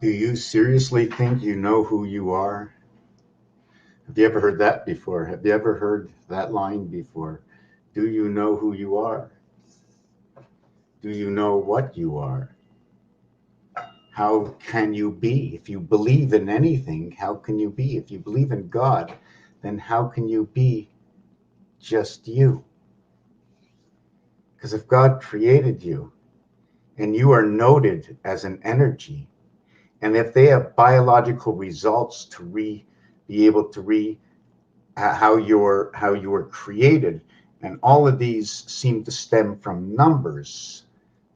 Do you seriously think you know who you are? Have you ever heard that before? Have you ever heard that line before? Do you know who you are? Do you know what you are? How can you be? If you believe in anything, how can you be? If you believe in God, then how can you be just you? Because if God created you and you are noted as an energy, and if they have biological results to be able to how you were created, and all of these seem to stem from numbers,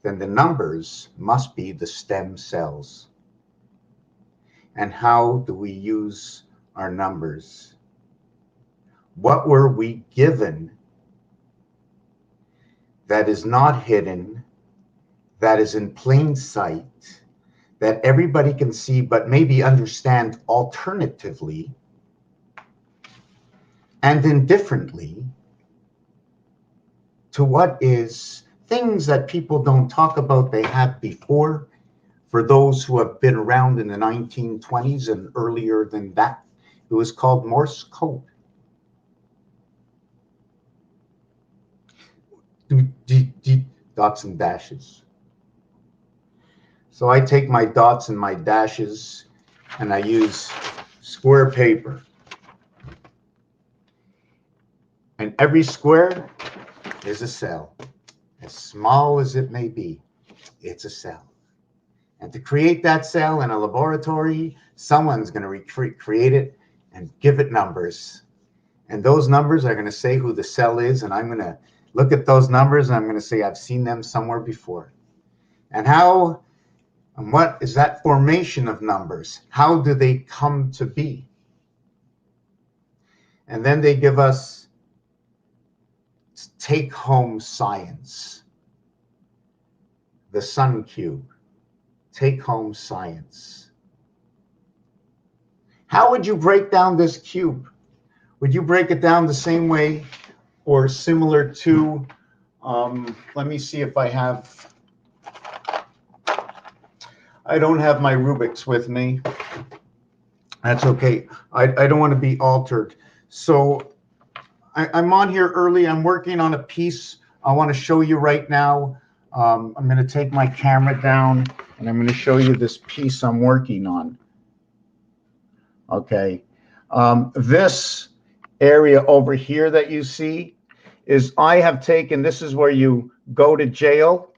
then the numbers must be the stem cells. And how do we use our numbers? What were we given that is not hidden, that is in plain sight, that everybody can see, but maybe understand alternatively and indifferently to what is things that people don't talk about they had before? For those who have been around in the 1920s and earlier than that, it was called Morse code. Dots and dashes. So I take my dots and my dashes and I use square paper. And every square is a cell. As small as it may be, it's a cell. And to create that cell in a laboratory, someone's going to recreate it and give it numbers. And those numbers are going to say who the cell is. And I'm going to look at those numbers and I'm going to say, I've seen them somewhere before. And how, and what is that formation of numbers? How do they come to be? And then they give us take-home science. The sun cube. Take-home science. How would you break down this cube? Would you break it down the same way or similar to, let me see if I don't have my Rubik's with me. That's okay. I don't want to be altered. So I'm on here early. I'm working on a piece I want to show you right now. I'm going to take my camera down and I'm going to show you this piece I'm working on. Okay. This area over here that you see is I have taken, this is where you go to jail,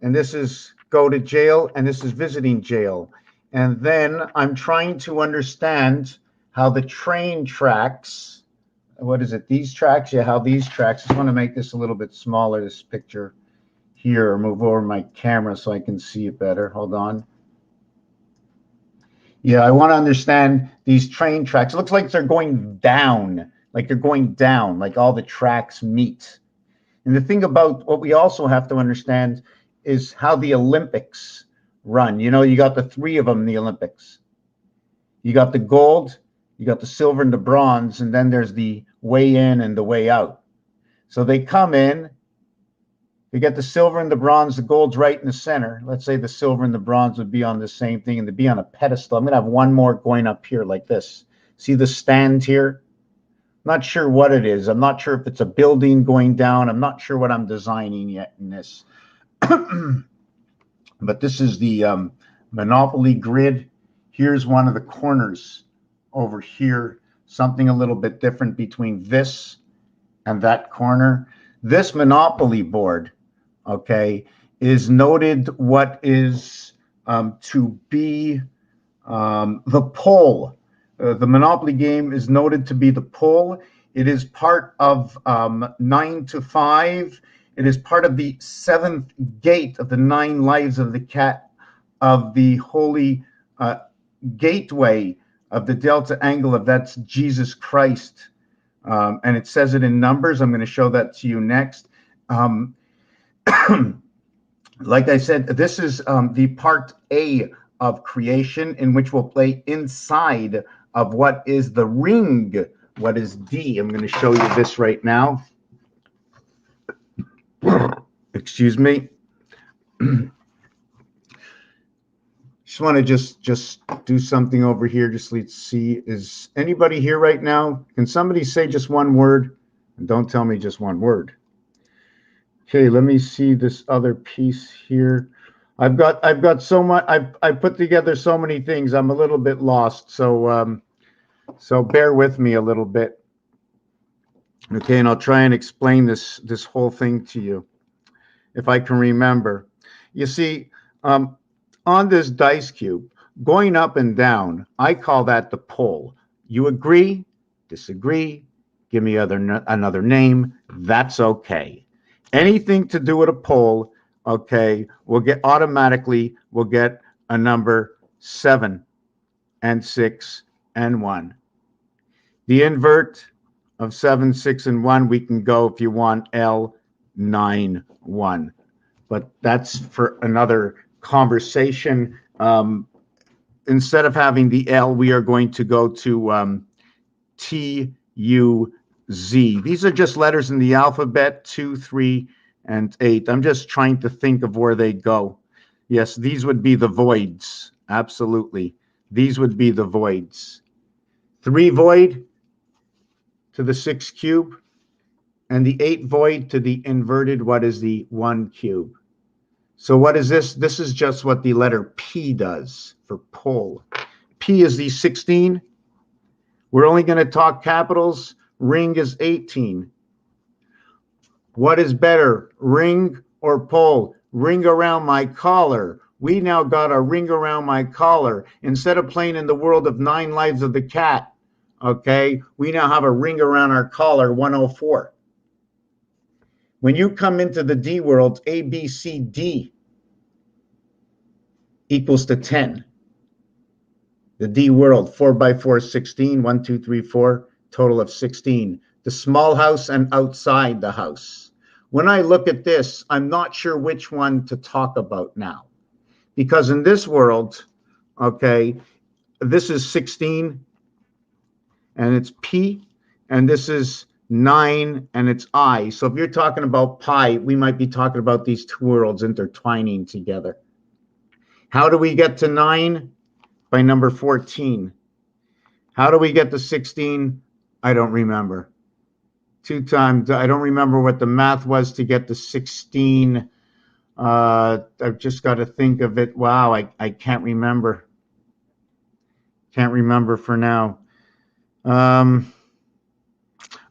and this is go to jail, and this is visiting jail. And then I'm trying to understand how the train tracks, what is it, these tracks? Yeah, how these tracks, I just want to make this a little bit smaller, this picture here, or move over my camera so I can see it better. Hold on. Yeah, I want to understand these train tracks. It looks like they're going down, like all the tracks meet. And the thing about what we also have to understand is how the Olympics run. You know, you got the three of them in the Olympics. You got the gold, you got the silver and the bronze, and then there's the way in and the way out. So they come in, they get the silver and the bronze, the gold's right in the center. Let's say the silver and the bronze would be on the same thing and they'd be on a pedestal. I'm going to have one more going up here like this. See the stand here? I'm not sure what it is. I'm not sure if it's a building going down. I'm not sure what I'm designing yet in this. But this is the Monopoly grid. Here's one of the corners over here. Something a little bit different between this and that corner. This Monopoly board, okay, is noted what is to be the pole. The Monopoly game is noted to be the pole. It is part of 9 to 5. It is part of the 7th gate of the 9 lives of the cat of the holy gateway of the delta angle of that's Jesus Christ. And it says it in numbers. I'm going to show that to you next. Like I said, this is the part A of creation, in which we'll play inside of what is the ring, what is D. I'm going to show you this right now. Excuse me. Just want to just do something over here. Just let's see. Is anybody here right now? Can somebody say just one word? And don't tell me just one word. Okay, let me see this other piece here. I've got so much. I put together so many things. I'm a little bit lost. So so bear with me a little bit. Okay, and I'll try and explain this whole thing to you if I can remember. You see, on this dice cube, going up and down, I call that the pole. You agree, disagree, give me another name, that's okay. Anything to do with a pole, okay, we'll get a number 7 and 6 and 1. The invert of 7, 6, and 1, we can go, if you want, L, 9, 1. But that's for another conversation. Instead of having the L, we are going to go to T, U, Z. These are just letters in the alphabet, 2, 3, and 8. I'm just trying to think of where they go. Yes, these would be the voids. Absolutely. These would be the voids. 3 void to the 6 cube, and the 8 void to the inverted, what is the 1 cube? So what is this? This is just what the letter P does for pole. P is the 16. We're only going to talk capitals. Ring is 18. What is better, ring or pole? Ring around my collar. We now got a ring around my collar. Instead of playing in the world of 9 Lives of the Cat, okay, we now have a ring around our collar, 104. When you come into the D world, A, B, C, D equals to 10. The D world, 4 by 4, 16, 1, 2, 3, 4, total of 16. The small house and outside the house. When I look at this, I'm not sure which one to talk about now. Because in this world, okay, this is 16 and it's P, and this is 9 and it's I. So if you're talking about pi, we might be talking about these two worlds intertwining together. How do we get to 9? By number 14. How do we get to 16? I don't remember. 2 times, I don't remember what the math was to get to 16. I've just got to think of it. Wow, I can't remember. Can't remember for now.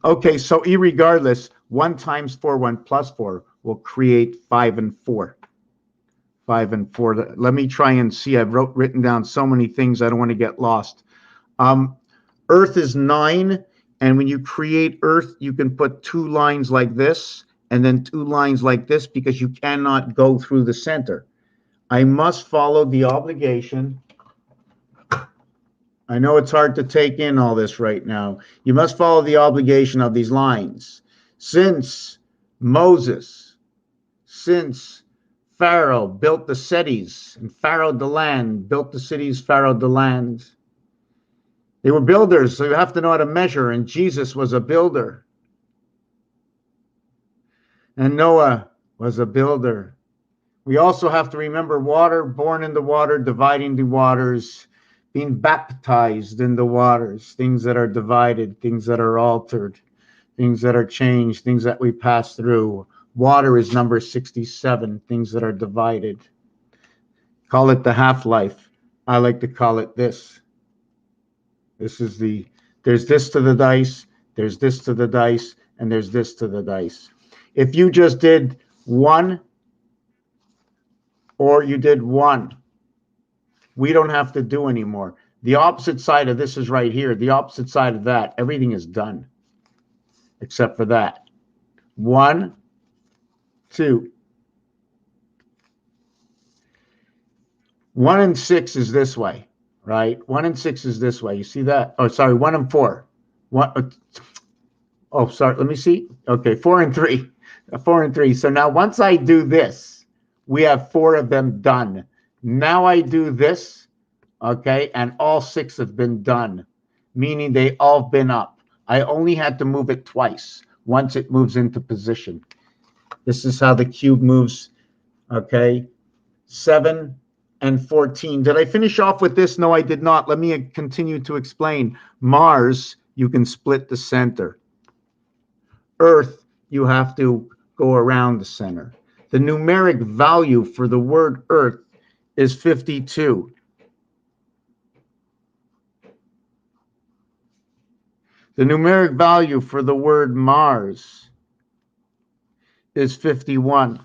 Okay, so irregardless, 1 times 4, 1 plus 4 will create 5 and 4. 5 and 4. Let me try and see. I've written down so many things. I don't want to get lost. Earth is 9. And when you create Earth, you can put 2 lines like this and then 2 lines like this because you cannot go through the center. I must follow the obligation. I know it's hard to take in all this right now. You must follow the obligation of these lines. Since Moses, since Pharaoh built the cities, and Pharaoh the land, built the cities, Pharaoh the land. They were builders, so you have to know how to measure, and Jesus was a builder. And Noah was a builder. We also have to remember water, born in the water, dividing the waters, being baptized in the waters, things that are divided, things that are altered, things that are changed, things that we pass through. Water is number 67, things that are divided. Call it the half-life. I like to call it this. This is there's this to the dice, there's this to the dice, and there's this to the dice. If you just did 1 or you did 1, we don't have to do anymore. The opposite side of this is right here. The opposite side of that, everything is done except for that. 1, 2. 1 and 6 is this way, right? 1 and 6 is this way. You see that? Oh, sorry, 1 and 4. Oh, sorry, let me see. Okay, 4 and 3. 4 and 3. So now once I do this, we have 4 of them done. Now I do this, okay, and all 6 have been done, meaning they all been up. I only had to move it twice, once it moves into position. This is how the cube moves, okay? 7 and 14. Did I finish off with this? No, I did not. Let me continue to explain. Mars, you can split the center. Earth, you have to go around the center. The numeric value for the word Earth is 52. The numeric value for the word Mars is 51.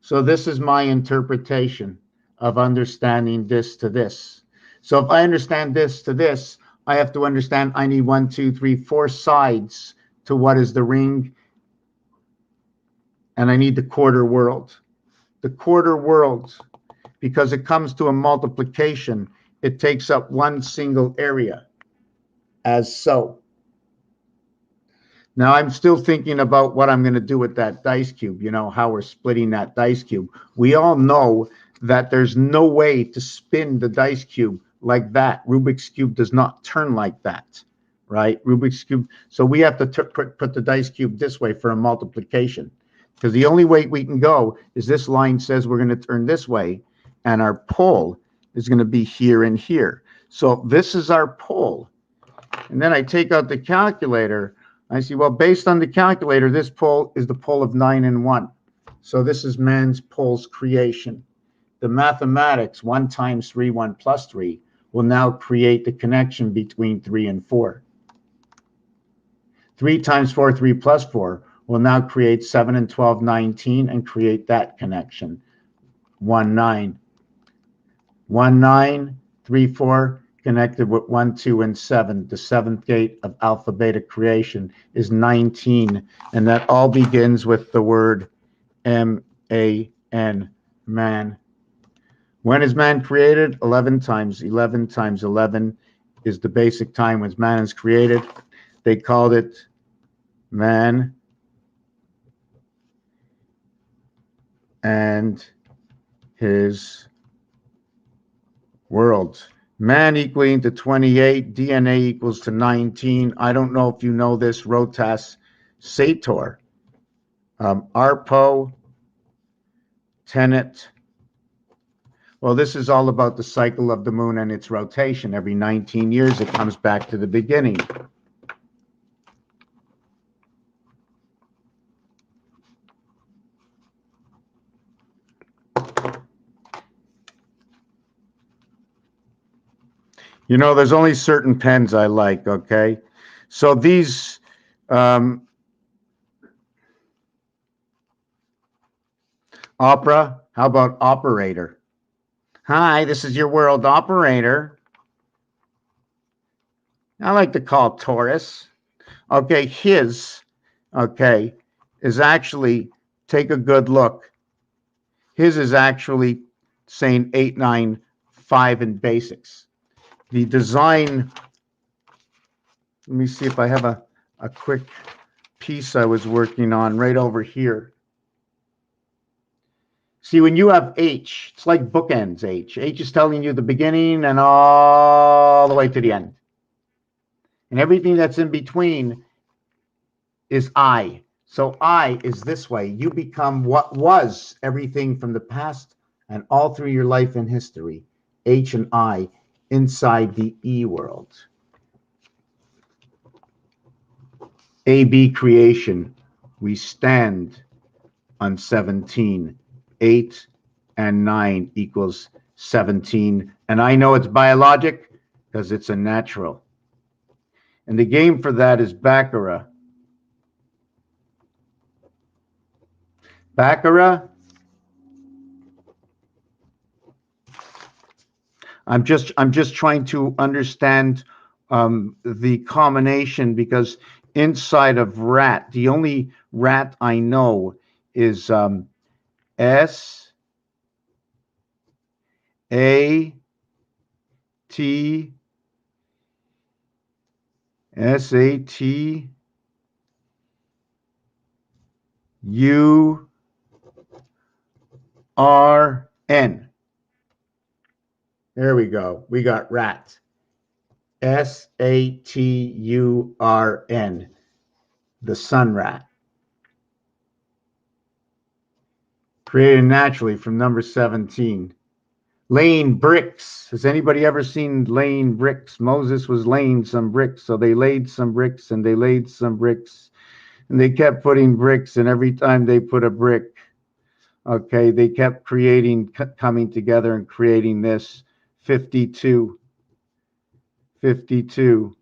So this is my interpretation of understanding this to this. So if I understand this to this, I have to understand I need 1, 2, 3, 4 sides to what is the ring, and I need the quarter world. The quarter world, because it comes to a multiplication, it takes up one single area, as so. Now I'm still thinking about what I'm going to do with that dice cube, you know, how we're splitting that dice cube. We all know that there's no way to spin the dice cube like that. Rubik's Cube does not turn like that, right? Rubik's Cube. So we have to put the dice cube this way for a multiplication, because the only way we can go is this line says we're going to turn this way, and our pole is going to be here and here. So this is our pole. And then I take out the calculator. I see, well, based on the calculator, this pole is the pole of 9 and 1. So this is man's pole's creation. The mathematics, 1 times 3, 1 plus 3, will now create the connection between 3 and 4. 3 times 4, 3 plus 4, will now create 7 and 12, 19, and create that connection. 1, 9. 1, 9, 3, 4, connected with 1, 2, and 7. The seventh gate of alpha beta creation is 19, and that all begins with the word M-A-N, man. When is man created? 11 times 11 times 11 is the basic time when man is created. They called it man and his world. Man equaling to 28, DNA equals to 19. I don't know if you know this, Rotas Sator. Arpo, Tenet. Well, this is all about the cycle of the moon and its rotation. Every 19 years, it comes back to the beginning. You know, there's only certain pens I like, okay? So these, opera, how about operator? Hi, this is your world operator. I like to call Taurus. Okay, his, okay, is actually, take a good look. His is actually saying 8, 9, 5 in basics. The design, let me see if I have a quick piece I was working on right over here. See, when you have H, it's like bookends H. H is telling you the beginning and all the way to the end. And everything that's in between is I. So I is this way. You become what was everything from the past and all through your life and history. H and I inside the E world. AB creation. We stand on 17. 8 and 9 equals 17. And I know it's biologic because it's a natural. And the game for that is Baccarat. Baccarat. I'm just trying to understand the combination, because inside of rat, the only rat I know is S A T S A T U R N. There we go. We got rat. SATURN. The sun rat. created naturally from number 17. Laying bricks. Has anybody ever seen laying bricks? Moses was laying some bricks. So they laid some bricks and they laid some bricks. And they kept putting bricks. And every time they put a brick, okay, they kept creating, coming together and creating this 52. 52.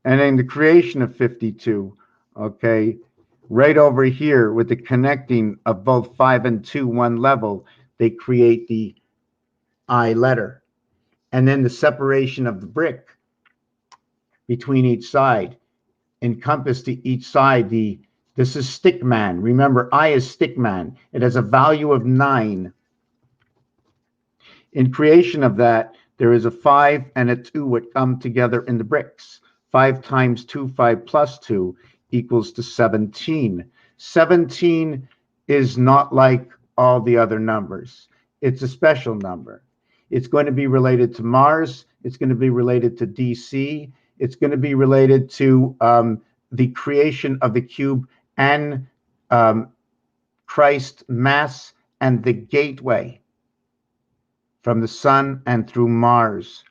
And in the creation of 52, okay, right over here with the connecting of both 5 and 2, one level, they create the I letter. And then the separation of the brick between each side, encompass to each side this is stickman. Remember, I is stickman. It has a value of 9. In creation of that, there is a 5 and a 2 would come together in the bricks. 5 times 2, 5 plus 2 equals to 17. 17 is not like all the other numbers. It's a special number. It's going to be related to Mars. It's going to be related to DC. It's going to be related to the creation of the cube and Christ Mass and the gateway from the sun and through Mars.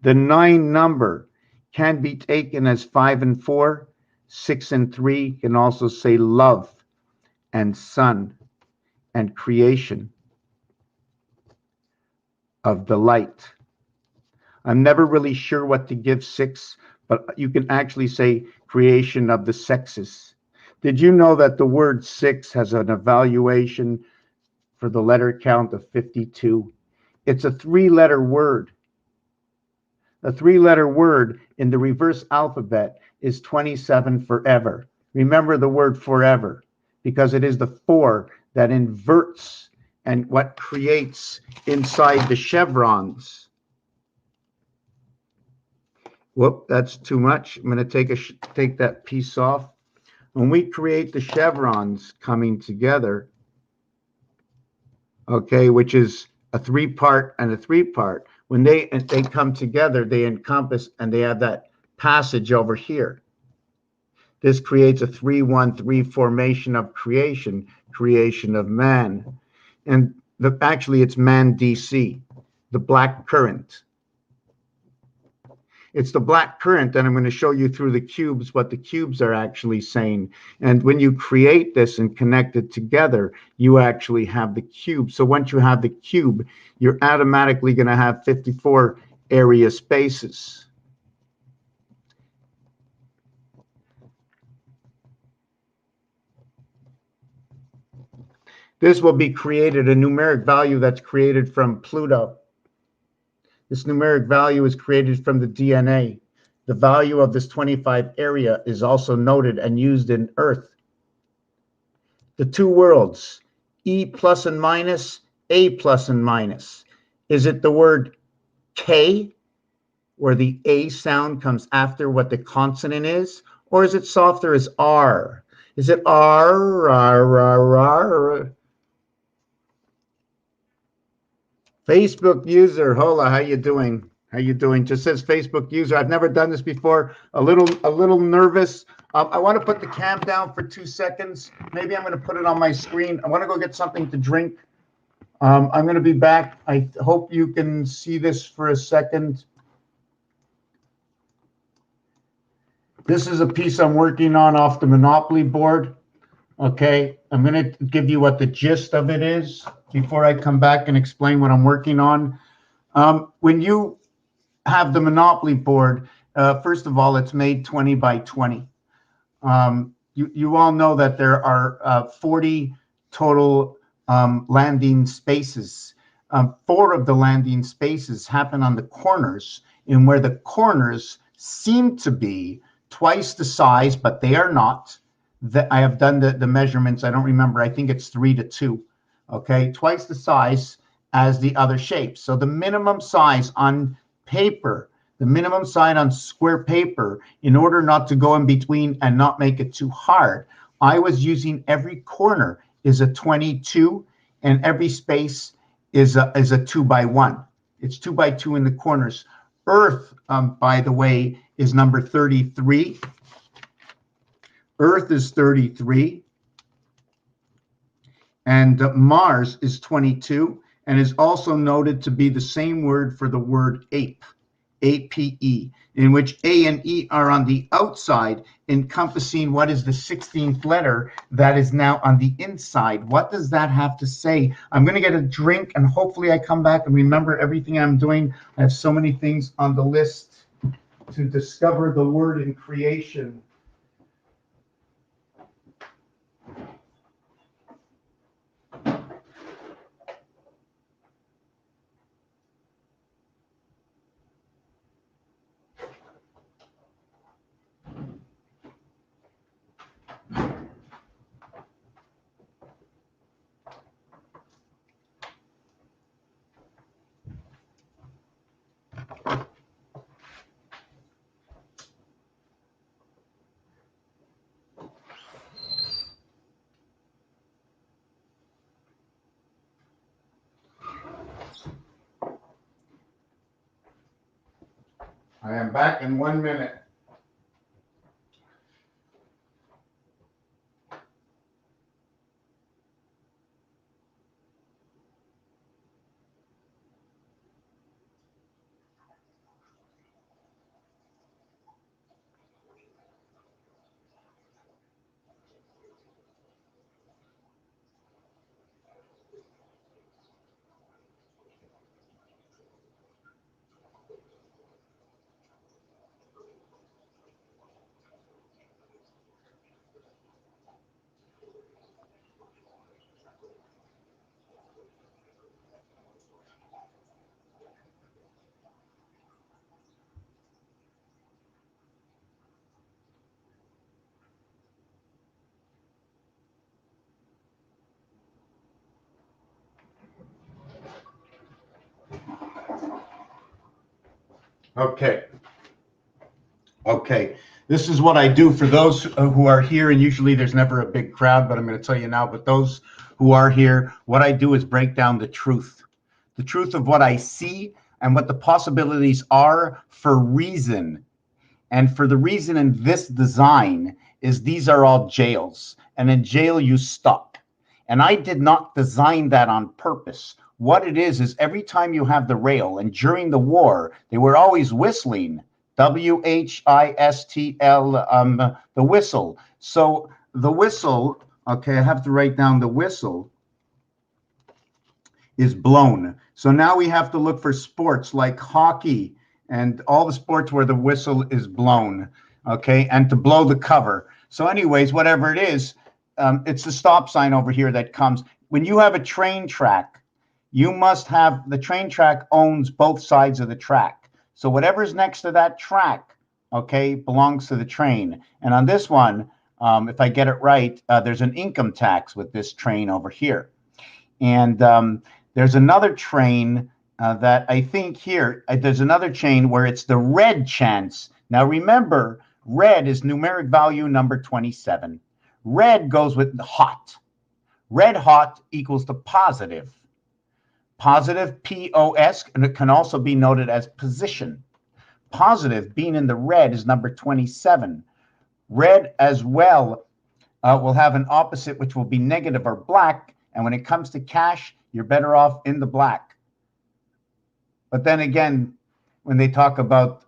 The 9 number can be taken as 5 and 4, 6 and 3, can also say love and sun and creation of the light. I'm never really sure what to give 6, but you can actually say creation of the sexes. Did you know that the word 6 has an evaluation for the letter count of 52? It's a 3-letter word. A 3-letter word in the reverse alphabet is 27 forever. Remember the word forever, because it is the 4 that inverts and what creates inside the chevrons. Whoop, that's too much. I'm going to take that piece off. When we create the chevrons coming together, okay, which is a 3-part and a 3-part, when they come together, they encompass and they have that passage over here. This creates a 3-1-3 formation of creation of man. And actually it's man DC, the black current. It's the black current, and I'm going to show you through the cubes what the cubes are actually saying. And when you create this and connect it together, you actually have the cube. So once you have the cube, you're automatically going to have 54 area spaces. This will be created, a numeric value that's created from Pluto. This numeric value is created from the DNA. The value of this 25 area is also noted and used in Earth. The 2 worlds, E plus and minus, A plus and minus. Is it the word K, where the A sound comes after what the consonant is? Or is it softer as R? Is it R, R, R, R? Facebook user, hola, how you doing? How you doing? Just says Facebook user. I've never done this before. A little nervous. I want to put the cam down for 2 seconds. Maybe I'm going to put it on my screen. I want to go get something to drink. I'm going to be back. I hope you can see this for a second. This is a piece I'm working on off the Monopoly board. Okay, I'm going to give you what the gist of it is before I come back and explain what I'm working on. When you have the Monopoly board, first of all, it's made 20 by 20. You all know that there are 40 total landing spaces. 4 of the landing spaces happen on the corners, in where the corners seem to be twice the size, but they are not. I have done the measurements. I don't remember. I think it's 3:2. Okay, twice the size as the other shapes. So the minimum size on paper, the minimum size on square paper, in order not to go in between and not make it too hard, I was using every corner is a 22, and every space is a 2 by 1. It's 2 by 2 in the corners. Earth, by the way, is number 33. Earth is 33. And Mars is 22 and is also noted to be the same word for the word ape, APE, in which A and E are on the outside, encompassing what is the 16th letter that is now on the inside. What does that have to say? I'm going to get a drink and hopefully I come back and remember everything I'm doing. I have so many things on the list to discover the word in creation. I am back in 1 minute. Okay. This is what I do for those who are here, and usually there's never a big crowd, but I'm going to tell you now, but those who are here, what I do is break down the truth of what I see and what the possibilities are for reason. And for the reason in this design is these are all jails, and in jail you stop. And I did not design that on purpose. What it is every time you have the rail, and during the war, they were always whistling, WHISTL, the whistle. So the whistle, okay, I have to write down the whistle is blown. So now we have to look for sports like hockey and all the sports where the whistle is blown, okay, and to blow the cover. So anyways, whatever it is, it's the stop sign over here that comes. When you have a train track, you must have, the train track owns both sides of the track. So whatever's next to that track, okay, belongs to the train. And on this one, if I get it right, there's an income tax with this train over here. And there's another train that I think here, there's another chain where it's the red chance. Now remember, red is numeric value number 27. Red goes with hot. Red hot equals to positive. Positive, POS, and it can also be noted as position. Positive, being in the red, is number 27. Red as well will have an opposite, which will be negative or black. And when it comes to cash, you're better off in the black. But then again, when they talk about,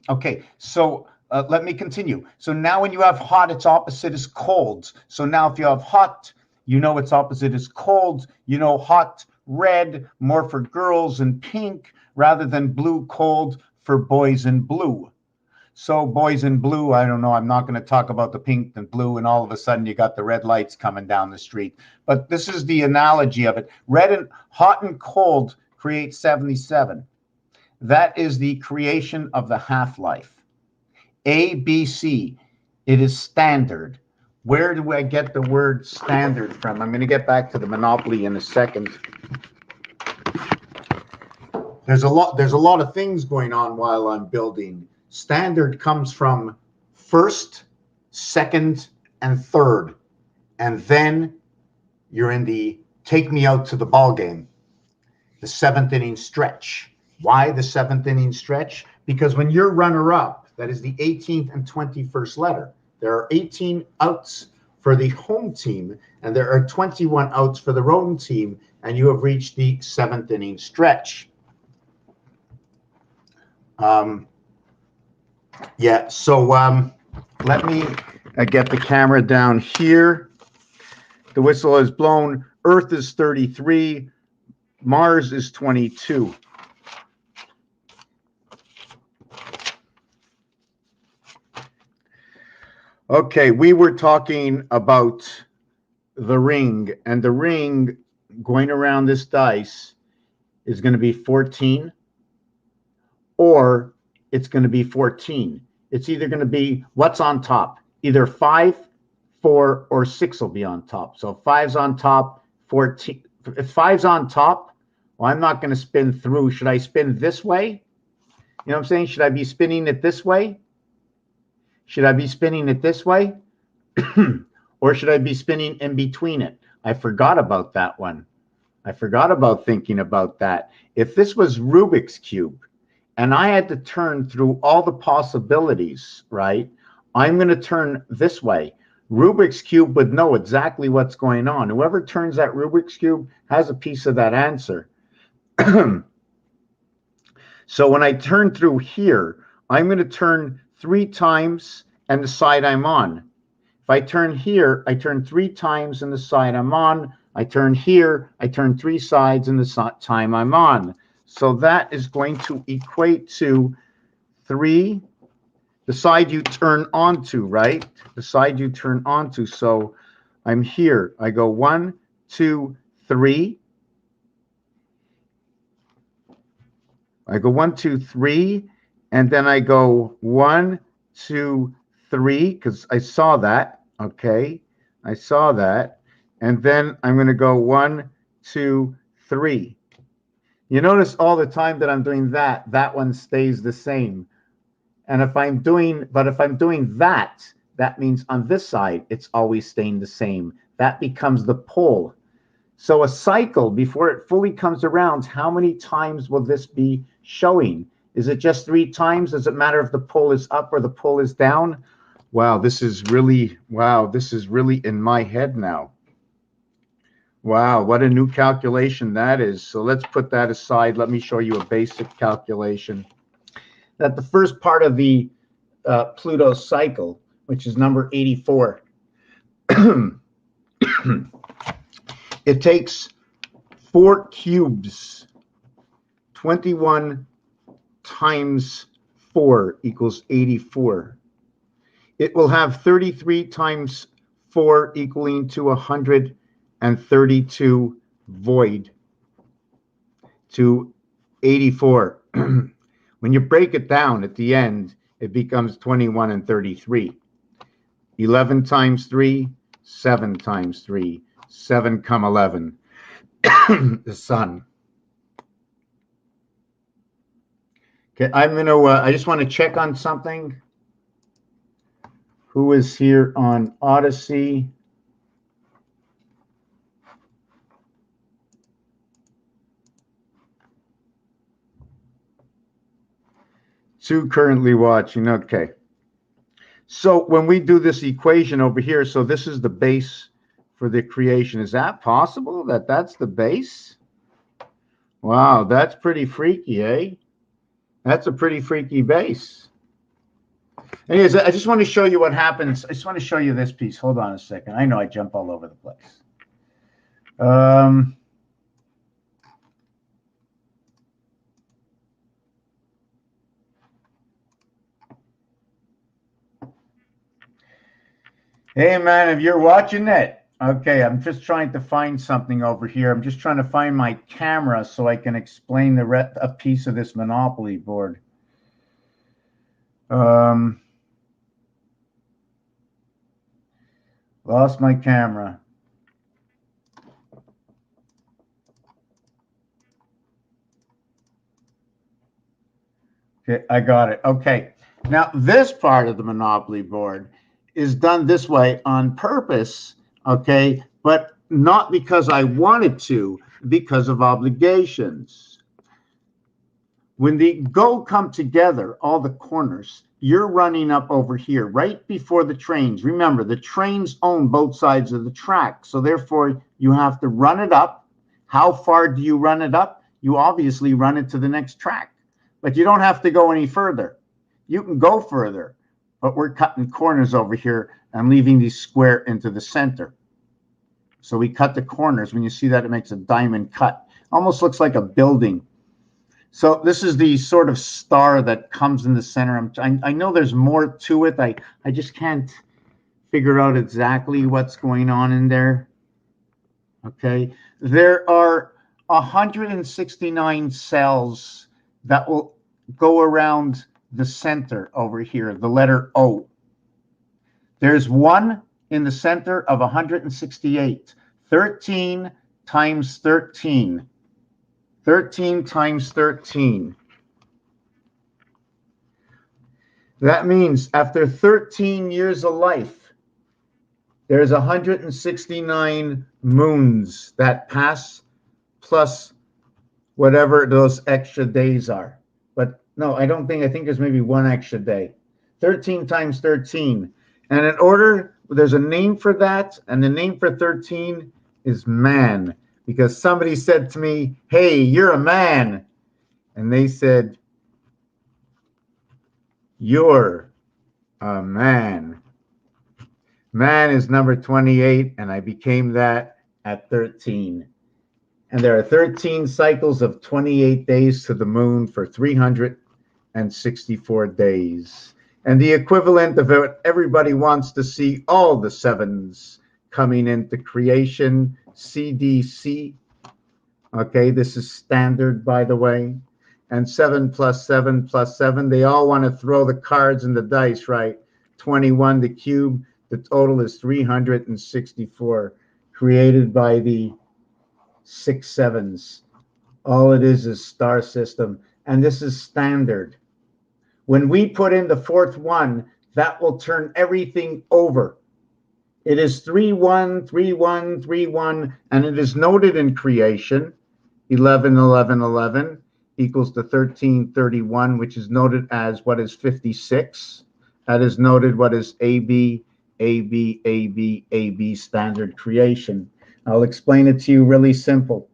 okay, so let me continue. So now when you have hot, its opposite is cold. So now if you have hot, you know its opposite is cold. You know hot, red, more for girls, and pink, rather than blue, cold for boys in blue. So boys in blue, I don't know, I'm not going to talk about the pink and blue, and all of a sudden you got the red lights coming down the street. But this is the analogy of it. Red and hot and cold create 77. That is the creation of the half-life. ABC, it is standard. Where do I get the word standard from? I'm going to get back to the Monopoly in a second. There's a lot of things going on while I'm building. Standard comes from first, second, and third. And then you're in the take me out to the ball game, the 7th inning stretch. Why the 7th inning stretch? Because when you're runner-up, that is the 18th and 21st letter, there are 18 outs for the home team, and there are 21 outs for the road team, and you have reached the 7th inning stretch. Yeah, so let me get the camera down here. The whistle is blown. Earth is 33. Mars is 22. Okay, we were talking about the ring, and the ring going around this dice is going to be 14, or it's going to be 14. It's either going to be what's on top. Either 5, 4, or 6 will be on top. So 5's on top, 14. If 5's on top, well, I'm not going to spin through. Should I spin this way? You know what I'm saying? Should I be spinning it this way? Should I be spinning it this way? Or should I be spinning in between it? I forgot about that one. I forgot about thinking about that. If this was Rubik's Cube and I had to turn through all the possibilities, right? I'm going to turn this way. Rubik's Cube would know exactly what's going on. Whoever turns that Rubik's Cube has a piece of that answer. So when I turn through here, I'm going to turn 3 times and the side I'm on. If I turn here, I turn 3 times and the side I'm on. I turn here, I turn 3 sides and the time I'm on. So that is going to equate to 3, the side you turn onto, right? The side you turn onto. So I'm here. I go 1, 2, 3. I go 1, 2, 3, and then I go 1, 2, 3, because I saw that. Okay, I saw that. And then I'm going to go 1, 2, 3. You notice all the time that I'm doing that, that one stays the same. And if I'm doing that, that means on this side, it's always staying the same. That becomes the pole. So a cycle, before it fully comes around, how many times will this be showing? Is it just 3 times? Does it matter if the pole is up or the pole is down? Wow, this is really in my head now. Wow, what a new calculation that is. So let's put that aside. Let me show you a basic calculation. That the first part of the Pluto cycle, which is number 84, it takes 4 cubes. 21 times 4 equals 84. It will have 33 times 4 equaling to 132 void to 84. When you break it down at the end, it becomes 21 and 33. 11 times 3, 7 times 3. 7 come 11. The sun. Okay, I just want to check on something. Who is here on Odyssey? Two currently watching. Okay. So when we do this equation over here, so this is the base for the creation. Is that possible that that's the base? Wow, that's pretty freaky, eh? That's a pretty freaky base. Anyways, I just want to show you what happens. I just want to show you this piece. Hold on a second. I know I jump all over the place. Hey, man, if you're watching it, okay, I'm just trying to find something over here. I'm just trying to find my camera so I can explain a piece of this Monopoly board. Lost my camera. Okay, I got it. Okay. Now, this part of the Monopoly board is done this way on purpose, okay, but not because I wanted to, because of obligations. When they come together, all the corners, you're running up over here, right before the trains. Remember, the trains own both sides of the track. So therefore, you have to run it up. How far do you run it up? You obviously run it to the next track. But you don't have to go any further. You can go further. But we're cutting corners over here and leaving these square into the center. So we cut the corners. When you see that, it makes a diamond cut. Almost looks like a building. So this is the sort of star that comes in the center. I know there's more to it. I just can't figure out exactly what's going on in there. Okay. There are 169 cells that will go around the center over here, the letter O. There's one in the center of 168. 13 times 13. 13 times 13. That means after 13 years of life, there's 169 moons that pass plus whatever those extra days are. But no, I think there's maybe one extra day. 13 times 13. And in order, there's a name for that, and the name for 13 is man. Because somebody said to me, hey, you're a man. And they said, you're a man. Man is number 28, and I became that at 13. And there are 13 cycles of 28 days to the moon for 364 days. And the equivalent of it, everybody wants to see all the sevens coming into creation. CDC. Okay, this is standard, by the way. And 7 plus 7 plus 7. They all want to throw the cards and the dice, right? 21, the cube. The total is 364, created by the 6 sevens. All it is star system. And this is standard. When we put in the fourth one, that will turn everything over. It is 3, 1, 3, 1, 3, 1, and it is noted in creation, 11, 11, 11 equals to 13, 31, which is noted as what is 56. That is noted what is AB, AB, AB, AB, standard creation. I'll explain it to you really simple.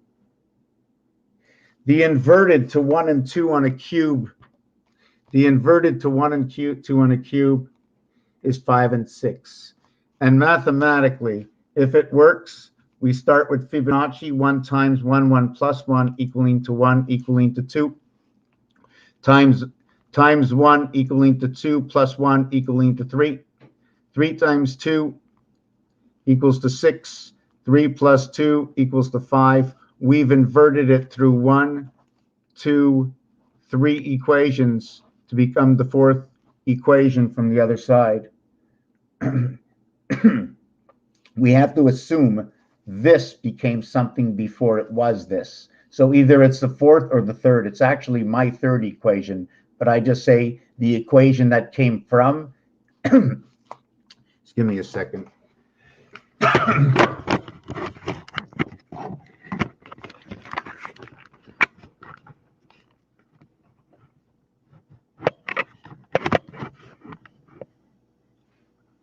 The inverted to 1 and 2 on a cube, the inverted to 1 and 2 on a cube is 5 and 6. And mathematically, if it works, we start with Fibonacci, 1 times 1, 1 plus 1 equaling to 1 equaling to 2, times 1 equaling to 2 plus 1 equaling to 3. 3 times 2 equals to 6. 3 plus 2 equals to 5. We've inverted it through 1, 2, 3 equations to become the fourth equation from the other side. We have to assume this became something before it was this. So either it's the fourth or the third. It's actually my third equation, but I just say the equation that came from. Just give me a second.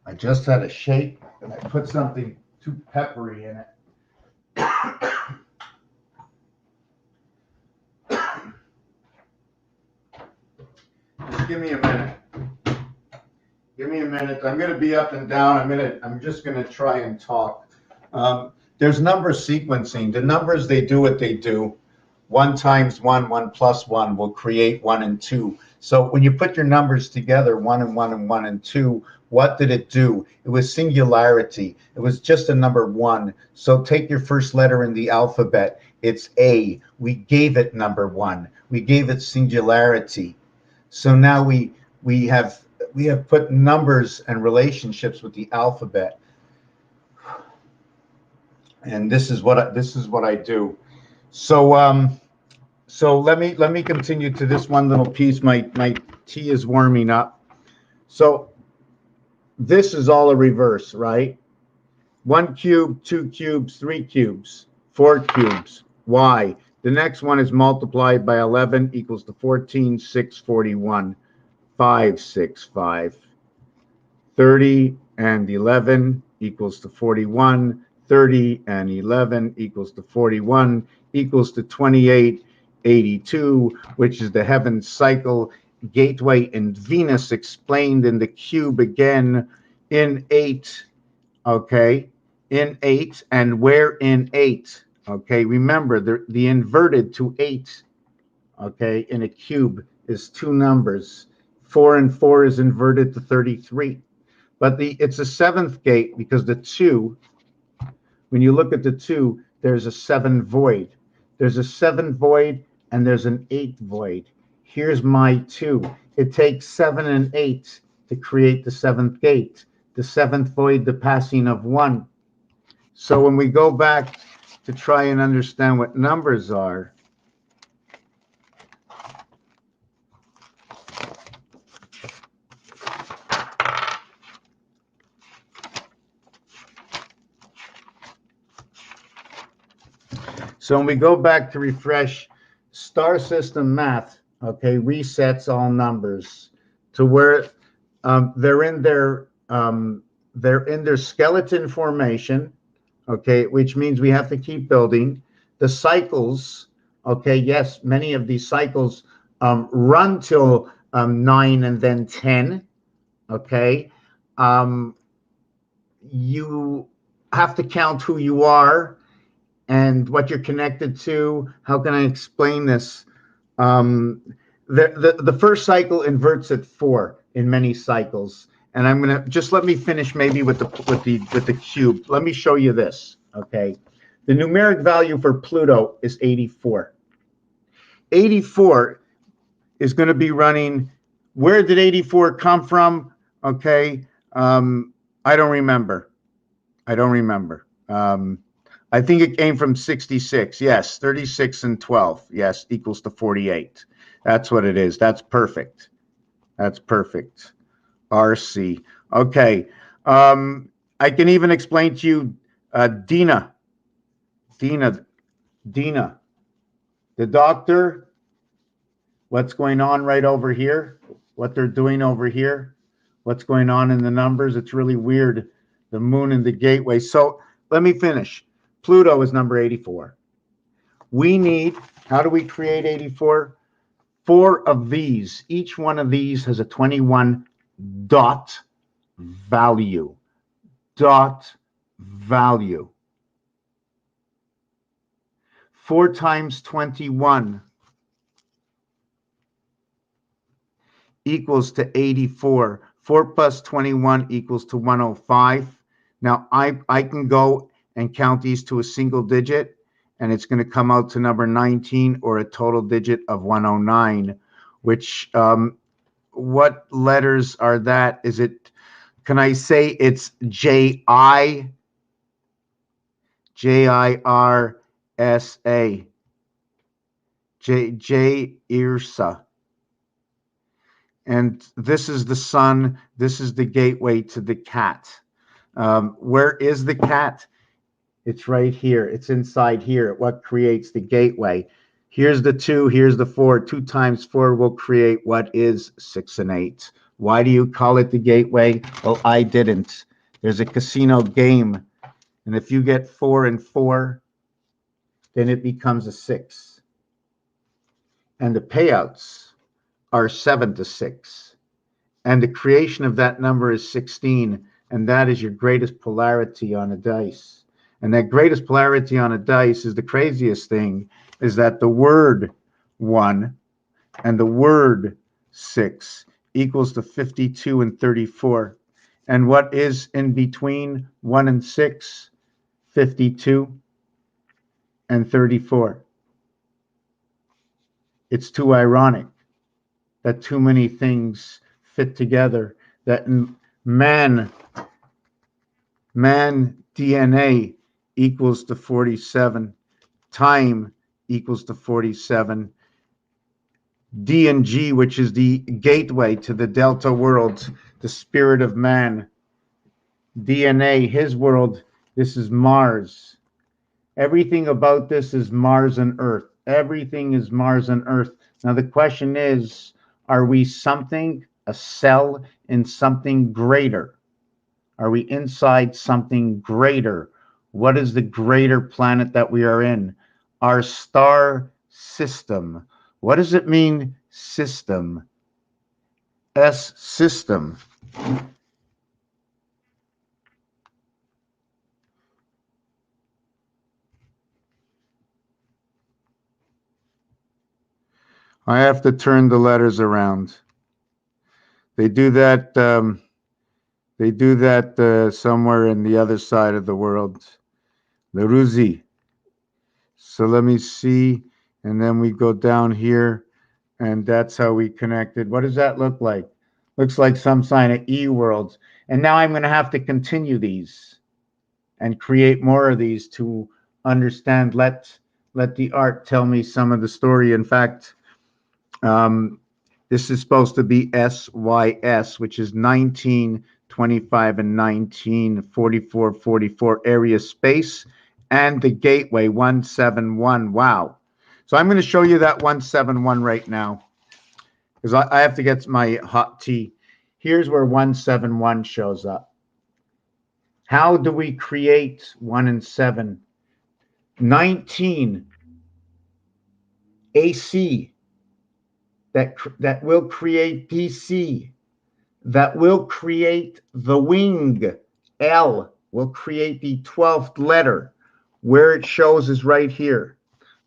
I just had a shake and I put something too peppery in it. Just give me a minute. Give me a minute. I'm going to be up and down. I'm just going to try and talk. There's number sequencing. The numbers, they do what they do. 1 times 1, 1 plus 1 will create 1 and 2. So when you put your numbers together, 1 and 1 and 1 and 2, what did it do? It was singularity. It was just a number 1. So take your first letter in the alphabet. It's A. We gave it number 1. We gave it singularity. So now we have put numbers and relationships with the alphabet. And this is what I do. So so let me continue to this one little piece. My tea is warming up. So this is all a reverse, right? 1 cube, 2 cubes, 3 cubes, 4 cubes. Why? The next one is multiplied by 11 equals to 14, 6, 41, 5, 6, 5. 30 and 11 equals to 41. 30 and 11 equals to 41 equals to 28, 82, which is the heaven cycle gateway in Venus explained in the cube again in 8. Okay, in 8. And where in 8? Okay, remember the inverted to 8, okay, in a cube is 2 numbers. 4 and 4 is inverted to 33. But it's a 7th gate because the 2, when you look at the 2, there's a 7 void. There's a 7 void and there's an 8 void. Here's my 2. It takes 7 and 8 to create the 7th gate. The 7th void, the passing of 1. So when we go back to try and understand what numbers are, so when we go back to refresh star system math, okay, resets all numbers to where they're in their skeleton formation, okay, which means we have to keep building the cycles. Okay, yes, many of these cycles run till 9 and then 10. Okay, you have to count who you are and what you're connected to. How can I explain this? The first cycle inverts at 4 in many cycles, and I'm gonna just let me finish maybe with the cube. Let me show you this. Okay, the numeric value for Pluto is 84. 84 is going to be running. Where did 84 come from? Okay, I don't remember. I think it came from 66. Yes, 36 and 12. Yes, equals to 48. That's what it is. That's perfect. That's perfect. RC. Okay. I can even explain to you Dina. The doctor, what's going on right over here, what they're doing over here, what's going on in the numbers. It's really weird. The moon and the gateway. So let me finish. Pluto is number 84. We need, how do we create 84? 4 of these. Each one of these has a 21 dot value. Dot value. 4 times 21 equals to 84. 4 plus 21 equals to 105. Now, I can go and count these to a single digit, and it's going to come out to number 19 or a total digit of 109, which, what letters are that? Is it, can I say it's J-I, J-I-R-S-A, J-Irsa. And this is the sun. This is the gateway to the cat. Where is the cat? It's right here. It's inside here. What creates the gateway? Here's the 2. Here's the 4. 2 times 4 will create what is 6 and 8. Why do you call it the gateway? Well, I didn't. There's a casino game. And if you get 4 and 4, then it becomes a 6. And the payouts are 7 to 6. And the creation of that number is 16. And that is your greatest polarity on a dice. And that greatest polarity on a dice is the craziest thing, is that the word 1 and the word 6 equals to 52 and 34. And what is in between 1 and 6? 52 and 34. It's too ironic that too many things fit together, that man DNA equals to 47, time equals to 47, D and G, which is the gateway to the Delta world, the spirit of man, DNA, his world, this is Mars. Everything about this is Mars and Earth. Everything is Mars and Earth. Now the question is, are we something, a cell in something greater? Are we inside something greater? What is the greater planet that we are in? Our star system. What does it mean, system? S, system. I have to turn the letters around. They do that. Somewhere in the other side of the world. Leruzi. So let me see, and then we go down here, and that's how we connected. What does that look like? Looks like some sign of E worlds. And now I'm going to have to continue these and create more of these to understand. Let the art tell me some of the story. In fact, this is supposed to be SYS, which is 1925 and 1944 area space, and the gateway 171. Wow. So I'm going to show you that 171 right now, because I have to get my hot tea. Here's where 171 shows up. How do we create 1 and 7? 19 AC that will create DC, that will create the wing. L will create the 12th letter. Where it shows is right here.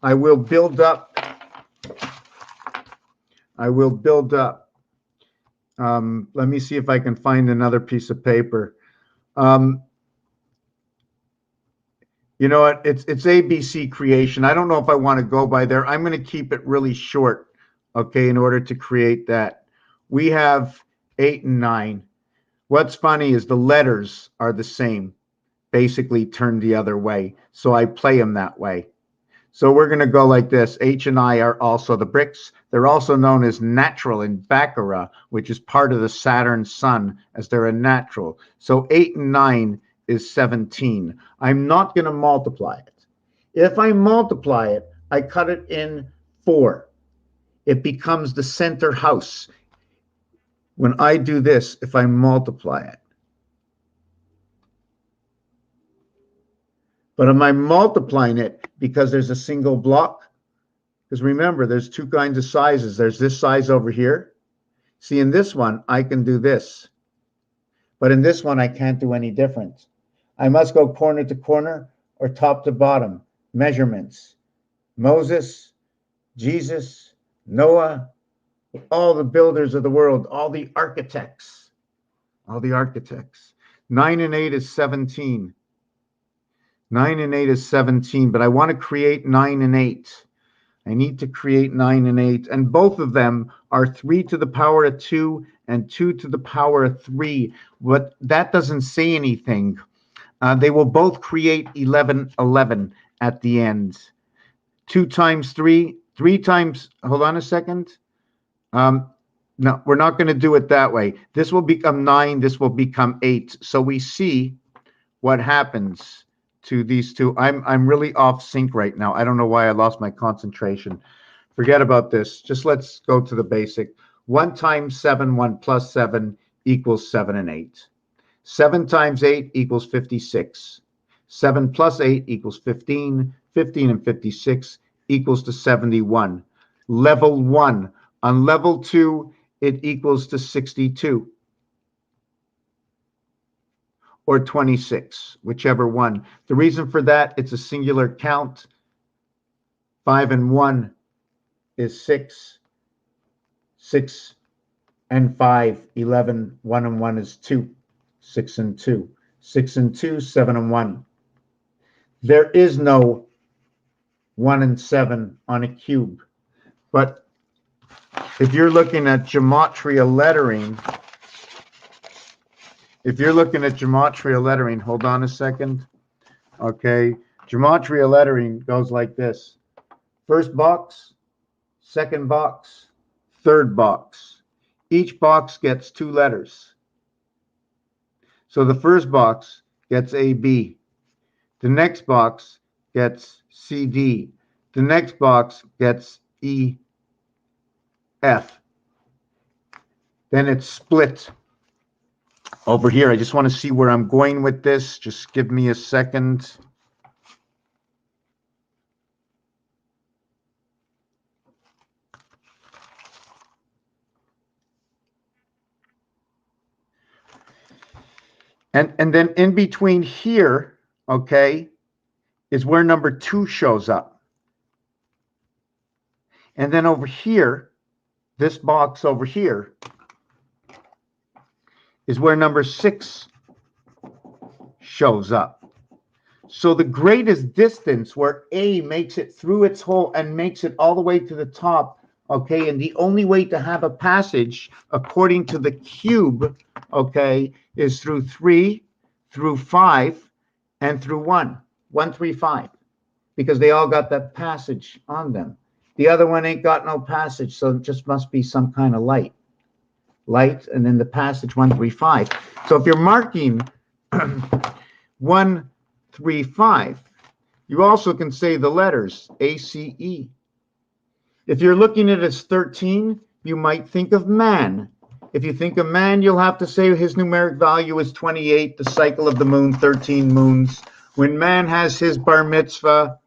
I will build up. Let me see if I can find another piece of paper. You know what? It's ABC creation. I don't know if I want to go by there. I'm going to keep it really short, okay, in order to create that. We have 8 and 9. What's funny is the letters are the same, basically turned the other way. So I play them that way. So we're going to go like this. H and I are also the bricks. They're also known as natural in Baccarat, which is part of the Saturn sun, as they're a natural. So 8 and 9 is 17. I'm not going to multiply it. If I multiply it, I cut it in 4. It becomes the center house. When I do this, if I multiply it, but am I multiplying it because there's a single block? Because remember, there's 2 kinds of sizes. There's this size over here. See, in this one, I can do this. But in this one, I can't do any different. I must go corner to corner or top to bottom. Measurements. Moses, Jesus, Noah, all the builders of the world, all the architects. 9 and 8 is 17. 9 and 8 is 17, but I want to create 9 and 8. I need to create 9 and 8, and both of them are 3 to the power of 2 and 2 to the power of 3. But that doesn't say anything. They will both create 11 at the end. 2 times 3, 3 times, hold on a second. No, we're not going to do it that way. This will become 9, this will become 8. So we see what happens to these two. I'm really off sync right now. I don't know why I lost my concentration. Forget about this. Just let's go to the basic. 1 times 7, 1 plus 7 equals 7 and 8. 7 times 8 equals 56. 7 plus 8 equals 15. 15 and 56 equals to 71. Level 1. On level 2, it equals to 62. Or 26, whichever one. The reason for that, it's a singular count. 5 and 1 is 6. 6 and 5, 11. 1 and 1 is 2. 6 and 2. 6 and 2, 7 and 1. There is no 1 and 7 on a cube. But if you're looking at gematria lettering, hold on a second. Okay, gematria lettering goes like this. First box, second box, third box. Each box gets 2 letters. So the first box gets AB. The next box gets CD. The next box gets E, F. Then it's split over here. I just want to see where I'm going with this. Just give me a second. And then in between here, okay, is where number 2 shows up. And then over here, this box over here, is where number 6 shows up. So the greatest distance where A makes it through its hole and makes it all the way to the top, okay, and the only way to have a passage according to the cube, okay, is through 3, through 5, and through 1. 1, 3, 5. Because they all got that passage on them. The other one ain't got no passage, so it just must be some kind of light. Light, and then the passage 1, 3, 5. So if you're marking 1, 3, 5, you also can say the letters ACE. If you're looking at it as 13, you might think of man. If you think of man, you'll have to say his numeric value is 28, the cycle of the moon, 13 moons. When man has his bar mitzvah,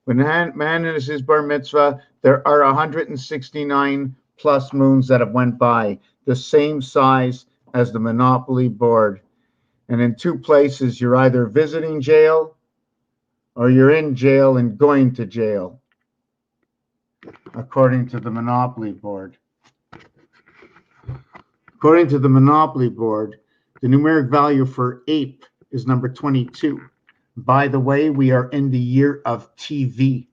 man has his bar mitzvah, there are 169 plus moons that have went by, the same size as the Monopoly board. And in 2 places, you're either visiting jail or you're in jail and going to jail, according to the Monopoly board. According to the Monopoly board, the numeric value for ape is number 22. By the way, we are in the year of TV.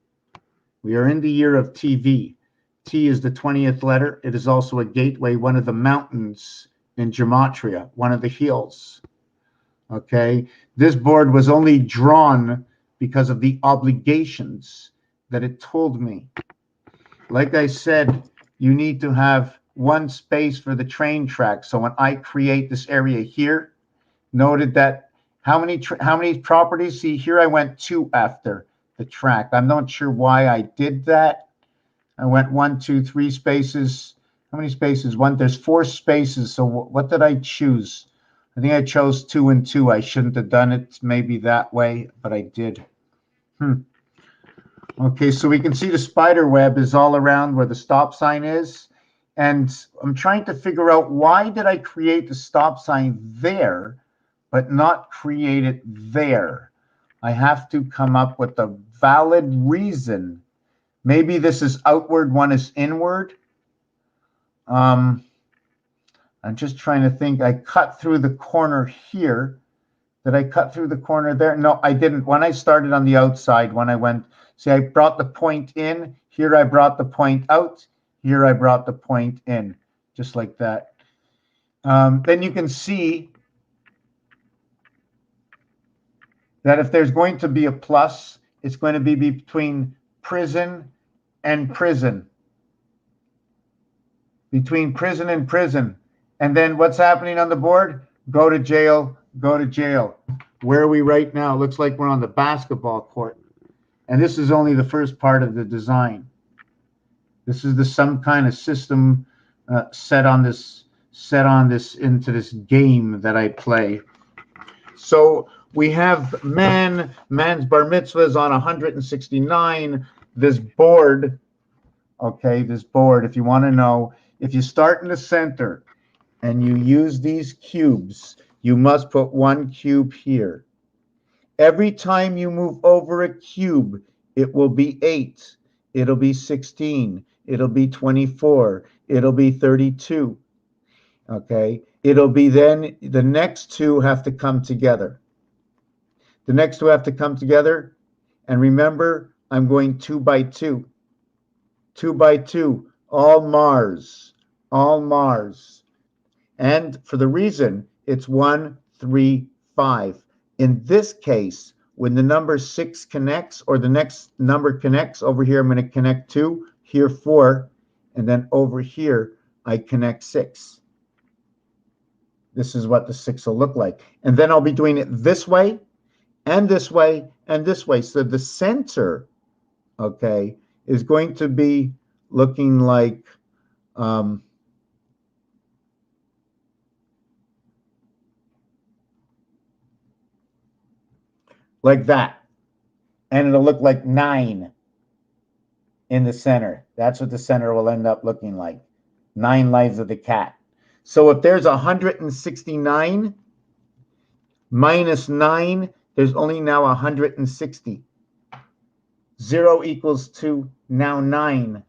We are in the year of TV. T is the 20th letter. It is also a gateway, one of the mountains in Gematria, one of the hills. Okay, this board was only drawn because of the obligations that it told me. Like I said, you need to have 1 space for the train track. So when I create this area here, noted that how many properties? See, here I went 2 after the track. I'm not sure why I did that. I went 1, 2, 3 spaces. How many spaces? There's 4 spaces. So what did I choose? I think I chose 2 and 2. I shouldn't have done it maybe that way, but I did. Okay, so we can see the spider web is all around where the stop sign is. And I'm trying to figure out, why did I create the stop sign there, but not create it there? I have to come up with a valid reason. Maybe this is outward, one is inward. I'm just trying to think. I cut through the corner here. Did I cut through the corner there? No, I didn't. When I started on the outside, when I went, see, I brought the point in. Here I brought the point out. Here I brought the point in, just like that. Then you can see that if there's going to be a plus, it's going to be between prison and prison. Between prison and prison. And then what's happening on the board? Go to jail, go to jail. Where are we right now? Looks like we're on the basketball court. And this is only the first part of the design. This is some kind of system set on this into this game that I play. So we have man's bar mitzvah is on 169. This board, okay, this board, if you want to know, if you start in the center and you use these cubes, you must put 1 cube here. Every time you move over a cube, it will be 8. It'll be 16. It'll be 24. It'll be 32. Okay. It'll be then the next 2 have to come together. The next 2 have to come together. And remember, I'm going 2 by 2. 2 by 2. All Mars. All Mars. And for the reason, it's 1, 3, 5. In this case, when the number 6 connects, or the next number connects, over here I'm going to connect 2, here 4, and then over here I connect 6. This is what the 6 will look like. And then I'll be doing it this way, and this way, and this way. So the center, okay, is going to be looking like that. And it'll look like 9 in the center. That's what the center will end up looking like. 9 lives of the cat. So if there's 169 minus 9, there's only now 160. 0 equals 2, now 9.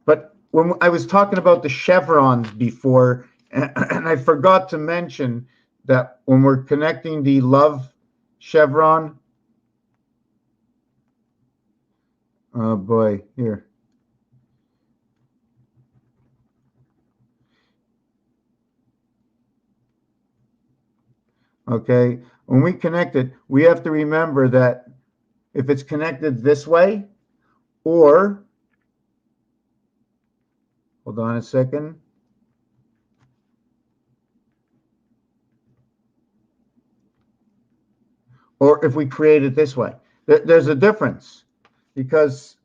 But when I was talking about the chevrons before, and I forgot to mention that when we're connecting the love chevron, oh boy, here. Okay, when we connect it, we have to remember that if it's connected this way, or, hold on a second. Or if we create it this way, there's a difference. Because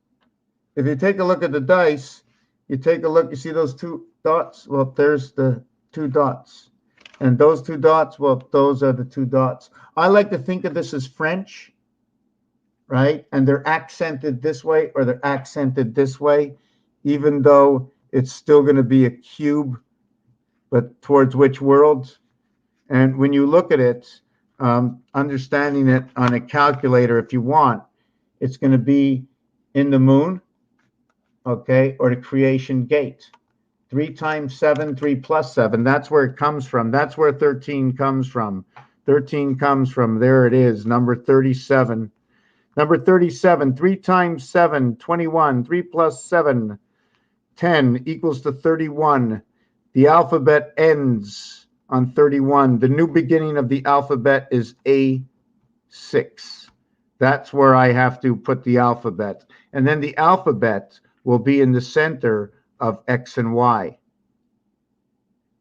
if you take a look at the dice, you take a look, you see those 2 dots? Well, there's the 2 dots. And those 2 dots, well, those are the 2 dots. I like to think of this as French, right? And they're accented this way or they're accented this way, even though it's still going to be a cube, but towards which world? And when you look at it, understanding it on a calculator, if you want, it's going to be in the moon, okay, or the creation gate. 3 times 7, 3 plus 7. That's where it comes from. That's where 13 comes from. 13 comes from, there it is, number 37. Number 37, 3 times 7, 21. 3 plus 7, 10 equals to 31. The alphabet ends on 31. The new beginning of the alphabet is A6. That's where I have to put the alphabet. And then the alphabet will be in the center of X and Y.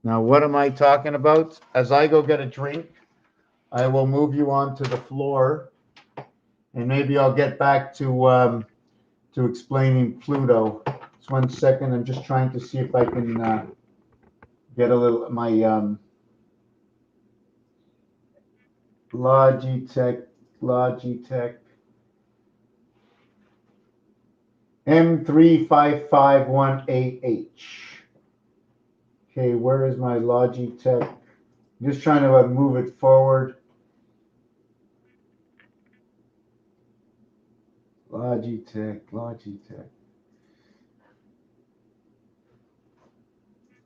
Now, what am I talking about? As I go get a drink, I will move you onto the floor, and maybe I'll get back to explaining Pluto. Just 1 second. I'm just trying to see if I can get a little my Logitech M3551AH. Okay, where is my Logitech? I'm just trying to move it forward. Logitech.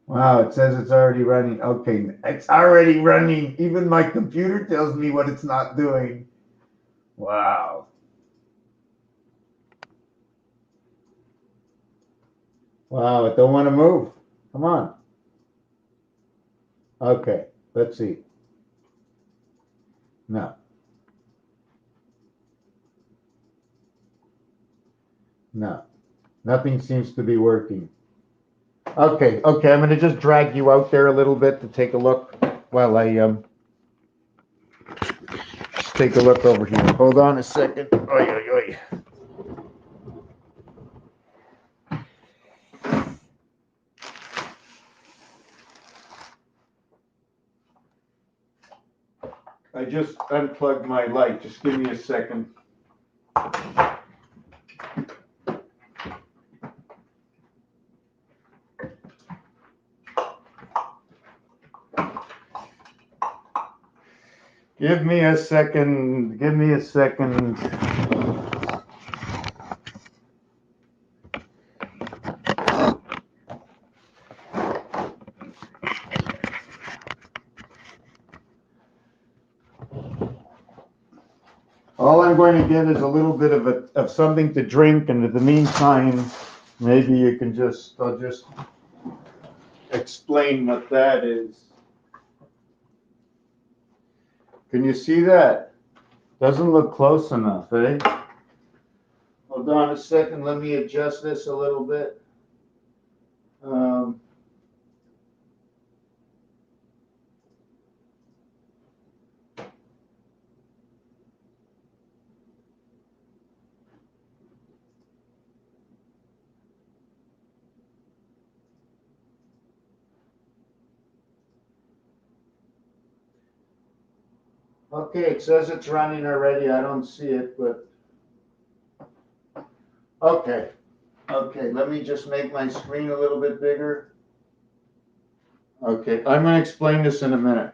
Wow, it says it's already running. Okay, it's already running. Even my computer tells me what it's not doing. Wow. Wow, it don't want to move. Come on. Okay, let's see. No. Nothing seems to be working. Okay, I'm going to just drag you out there a little bit to take a look while I just take a look over here. Hold on a second. Oy, oy, oy. I just unplugged my light. Just give me a second. Give me a second. All I'm going to get is a little bit of something to drink, and in the meantime, maybe you can I'll just explain what that is. Can you see that? Doesn't look close enough, eh? Hold on a second, let me adjust this a little bit. Okay, it says it's running already. I don't see it, but okay. Okay, let me just make my screen a little bit bigger. Okay, I'm going to explain this in a minute.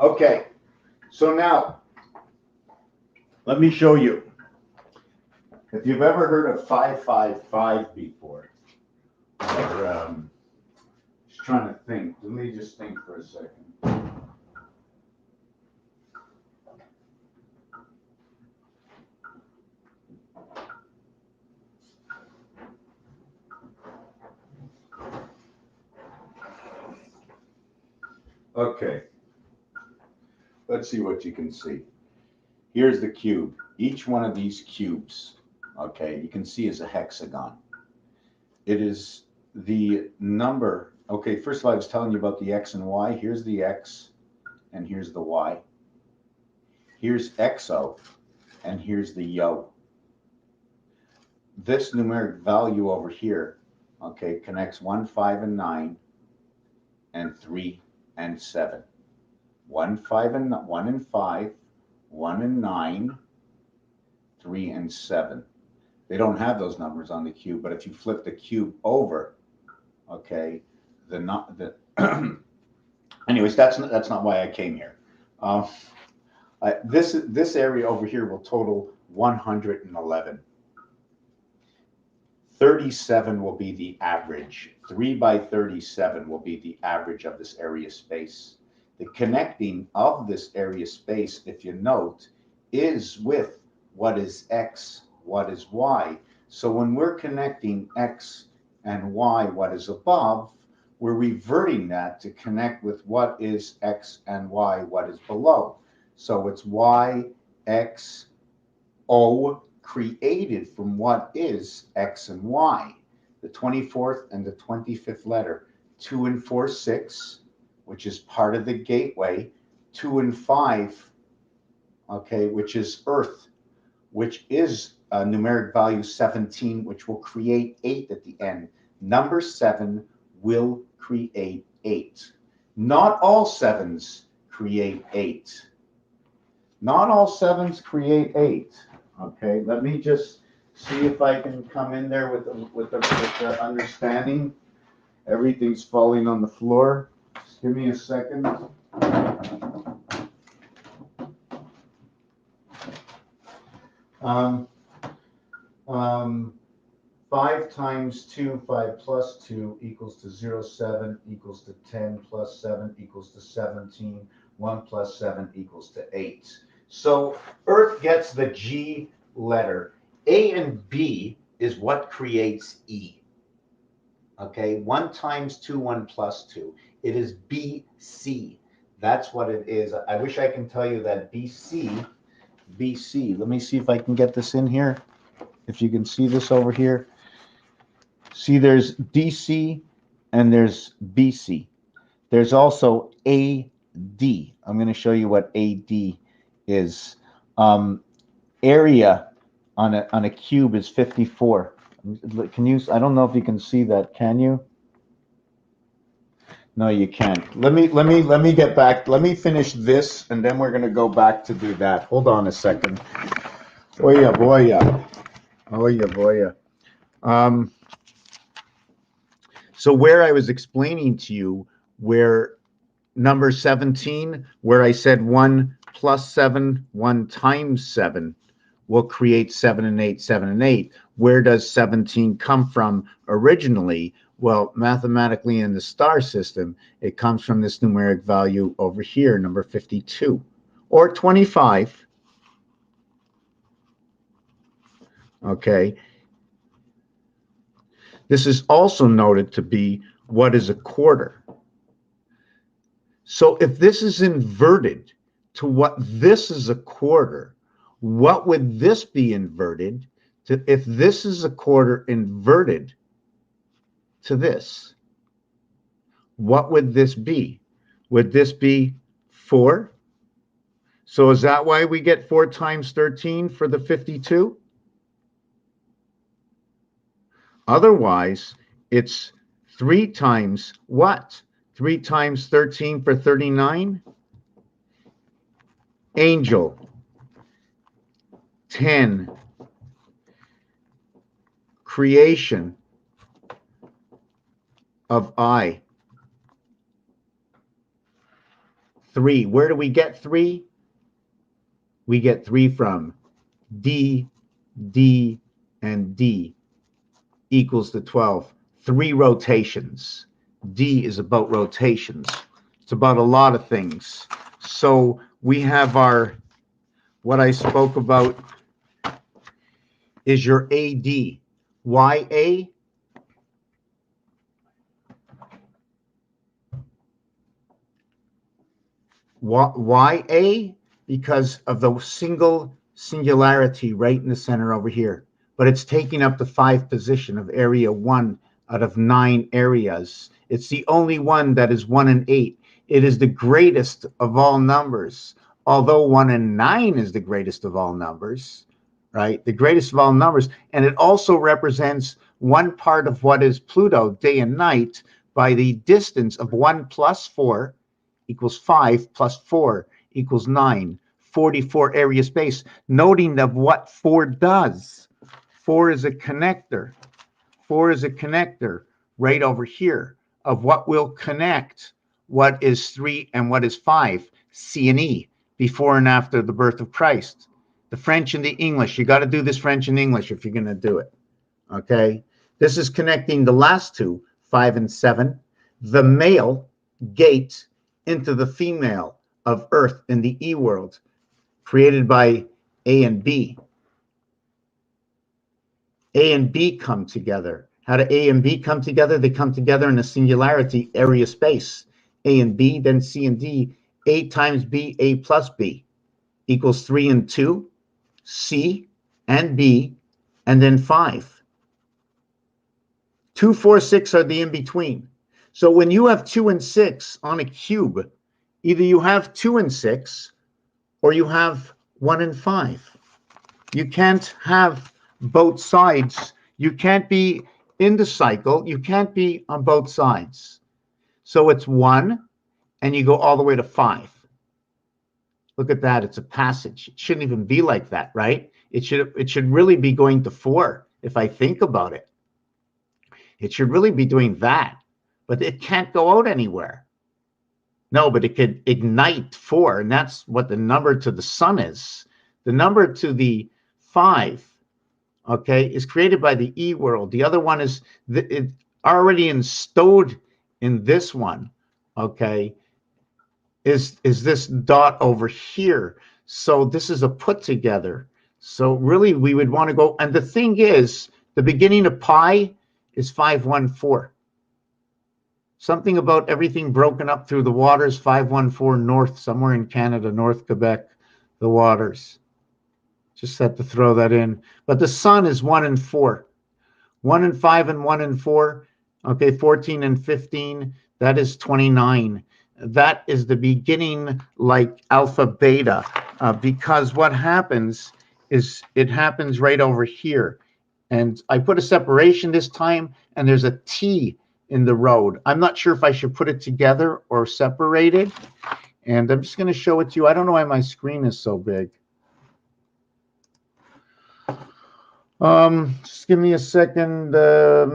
Okay, so now let me show you. If you've ever heard of 555 before, or just trying to think. Let me just think for a second. Okay, let's see what you can see. Here's the cube. Each one of these cubes, okay, you can see is a hexagon. It is the number. Okay, first of all, I was telling you about the X and Y. Here's the X, and here's the Y. Here's XO, and here's the YO. This numeric value over here, okay, connects 1, 5, and 9, and 3 and 7. 1, 5, and 1 and 5, 1 and 9, 3 and 7. They don't have those numbers on the cube, but if you flip the cube over, okay, anyways, that's not why I came here. This area over here will total 111. 37 will be the average. 3 by 37 will be the average of this area space. The connecting of this area space, if you note, is with what is X, what is Y. So when we're connecting X and Y, what is above, we're reverting that to connect with what is X and Y, what is below. So it's Y, X, O, created from what is X and Y. The 24th and the 25th letter, 2 and 4, 6, which is part of the gateway, 2 and 5, okay, which is Earth, which is a numeric value 17, which will create 8 at the end. Number 7 will create 8. Not all 7s create 8. Not all 7s create 8. Okay, let me just see if I can come in there with the understanding. Everything's falling on the floor. Just give me a second. 5 times 2, 5 plus 2 equals to 0, 7 equals to 10 plus 7 equals to 17. 1 plus 7 equals to 8. So Earth gets the G letter. A and B is what creates E. Okay, 1 times 2, 1 plus 2. It is BC. That's what it is. I wish I can tell you that BC. Let me see if I can get this in here. If you can see this over here. See, there's DC and there's BC. There's also AD. I'm going to show you what AD is. Area on a cube is 54. Can you? I don't know if you can see that. Can you? No, you can't. Let me get back. Let me finish this, and then we're going to go back to do that. Hold on a second. Oh yeah, boy, yeah. Oh yeah, boy, yeah. So where I was explaining to you where number 17, where I said 1 plus 7, 1 times 7, will create 7 and 8, 7 and 8. Where does 17 come from originally? Well, mathematically in the star system, it comes from this numeric value over here, number 52, or 25. Okay. This is also noted to be what is a quarter. So if this is inverted to what this is a quarter, what would this be inverted to if this is a quarter inverted to this? What would this be? Would this be 4? So is that why we get 4 times 13 for the 52? Otherwise, it's 3 times what? 3 times 13 for 39? Angel, 10. Creation of I. 3. Where do we get 3? We get 3 from D, D, and D equals to 12. 3 rotations. D is about rotations. It's about a lot of things. So we have our, what I spoke about is your AD. YA? YA? Because of the singularity right in the center over here. But it's taking up the 5th position of area 1 out of 9 areas. It's the only one that is 1 and 8. It is the greatest of all numbers. Although 1 and 9 is the greatest of all numbers, right? The greatest of all numbers. And it also represents one part of what is Pluto, day and night, by the distance of 1 plus 4 equals 5 plus 4 equals 9. 44 area space. Noting of what 4 does. 4 is a connector. 4 is a connector right over here of what will connect what is 3 and what is 5, C and E, before and after the birth of Christ. The French and the English. You got to do this French and English if you're going to do it. Okay? This is connecting the last two, 5 and 7, the male gate into the female of Earth in the E world, created by A and B. A and B come together. How do A and B come together? They come together in a singularity area space. A and B, then C and D. A times B, A plus B equals 3 and 2, C and B, and then 5. 2, 4, 6 are the in-between. So when you have 2 and 6 on a cube, either you have 2 and 6 or you have 1 and 5. You can't have both sides. You can't be in the cycle. You can't be on both sides. So it's 1 and you go all the way to 5. Look at that. It's a passage. It shouldn't even be like that, right? It should really be going to 4 if I think about it. It should really be doing that, but it can't go out anywhere. No, but it could ignite 4, and that's what the number to the sun is. The number to the 5, okay, is created by the E world. The other one is it already installed in this one, okay, is this dot over here. So this is a put together. So really we would want to go, and the thing is, the beginning of pi is 514. Something about everything broken up through the waters, 514 north, somewhere in Canada, North Quebec, the waters. Just had to throw that in. But the sun is 1 and 4. 1 and 5 and 1 and 4. Okay, 14 and 15. That is 29. That is the beginning, like alpha beta, because what happens is it happens right over here. And I put a separation this time, and there's a T in the road. I'm not sure if I should put it together or separate it. And I'm just going to show it to you. I don't know why my screen is so big. Just give me a second. I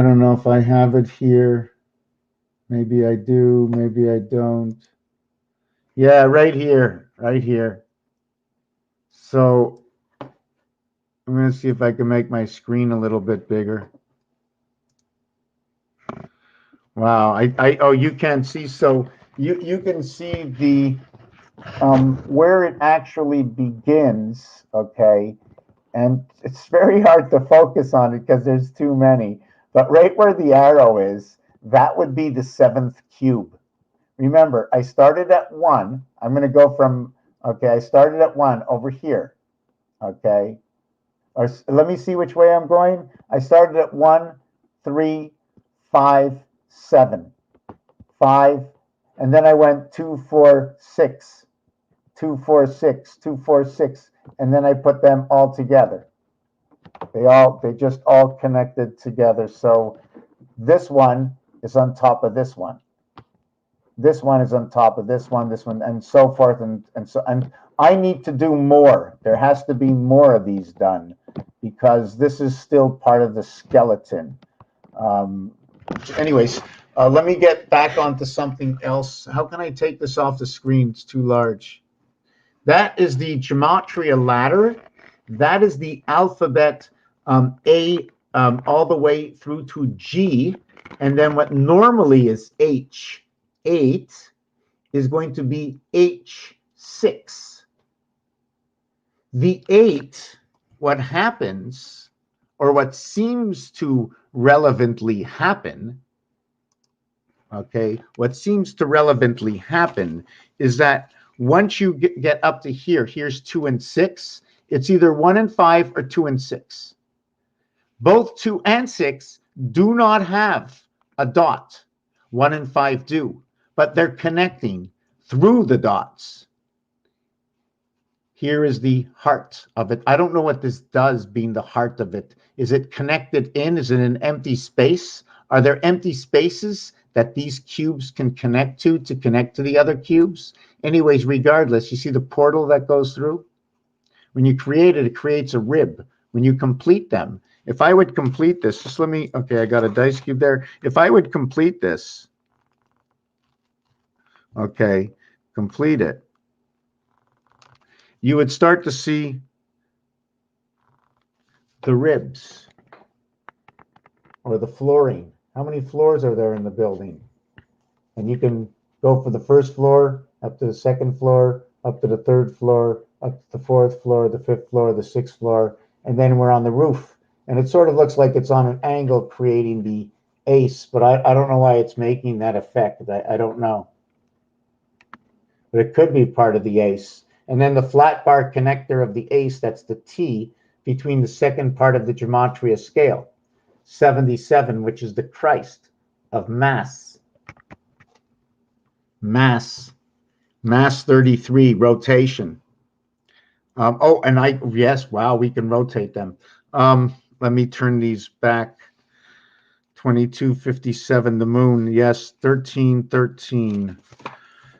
don't know if I have it here. Maybe I do, maybe I don't. Yeah, right here, right here. So I'm going to see if I can make my screen a little bit bigger. Wow, oh, you can't see. So you can see the where it actually begins, okay? And it's very hard to focus on it because there's too many. But right where the arrow is, that would be the seventh cube. Remember, I started at 1. I'm going to go from, okay, I started at 1 over here, okay? Or let me see which way I'm going. I started at 1, 3, 5, 7, 5, and then I went 2, 4, 6, 2, 4, 6, 2, 4, 6, and then I put them all together. They just all connected together. So this one is on top of this one. This one is on top of this one, and so forth, and I need to do more. There has to be more of these done because this is still part of the skeleton. Anyways, let me get back onto something else. How can I take this off the screen? It's too large. That is the gematria ladder. That is the alphabet A all the way through to G. And then what normally is H8 is going to be H6. The 8, what happens, or what seems to relevantly happen, okay, what seems to relevantly happen is that once you get up to here, here's 2 and 6, it's either 1 and 5 or 2 and 6. Both 2 and 6 do not have a dot. 1 and 5 do, but they're connecting through the dots. Here is the heart of it. I don't know what this does, being the heart of it. Is it connected in? Is it an empty space? Are there empty spaces that these cubes can connect to connect to the other cubes? Anyways, regardless, you see the portal that goes through? When you create it, it creates a rib. When you complete them, if I would complete this, just let me, okay, I got a dice cube there. If I would complete this, okay, complete it, you would start to see the ribs or the flooring. How many floors are there in the building? And you can go for the first floor, up to the second floor, up to the third floor, up to the fourth floor, the fifth floor, the sixth floor, and then we're on the roof. And it sort of looks like it's on an angle creating the ace, but I don't know why it's making that effect. I don't know. But it could be part of the ace. And then the flat bar connector of the ace, that's the T, between the second part of the gematria scale, 77, which is the Christ of mass. Mass 33, rotation. Oh, and yes, wow, we can rotate them. Let me turn these back. 2257, the moon, yes, 1313.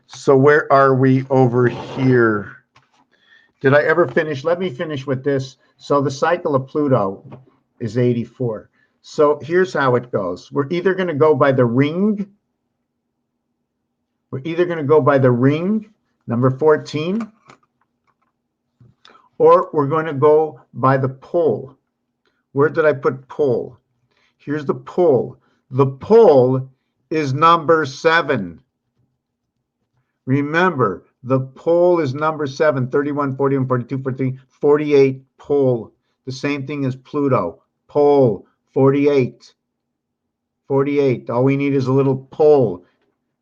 So where are we over here? Did I ever finish? Let me finish with this. So the cycle of Pluto is 84. So here's how it goes. We're either going to go by the ring. We're either going to go by the ring, number 14, or we're going to go by the pole. Where did I put pole? Here's the pole. The pole is number 7. Remember, the pole is number 7, 31, 41, 42, 43, 48, pole. The same thing as Pluto. Pole, 48. 48. All we need is a little pole.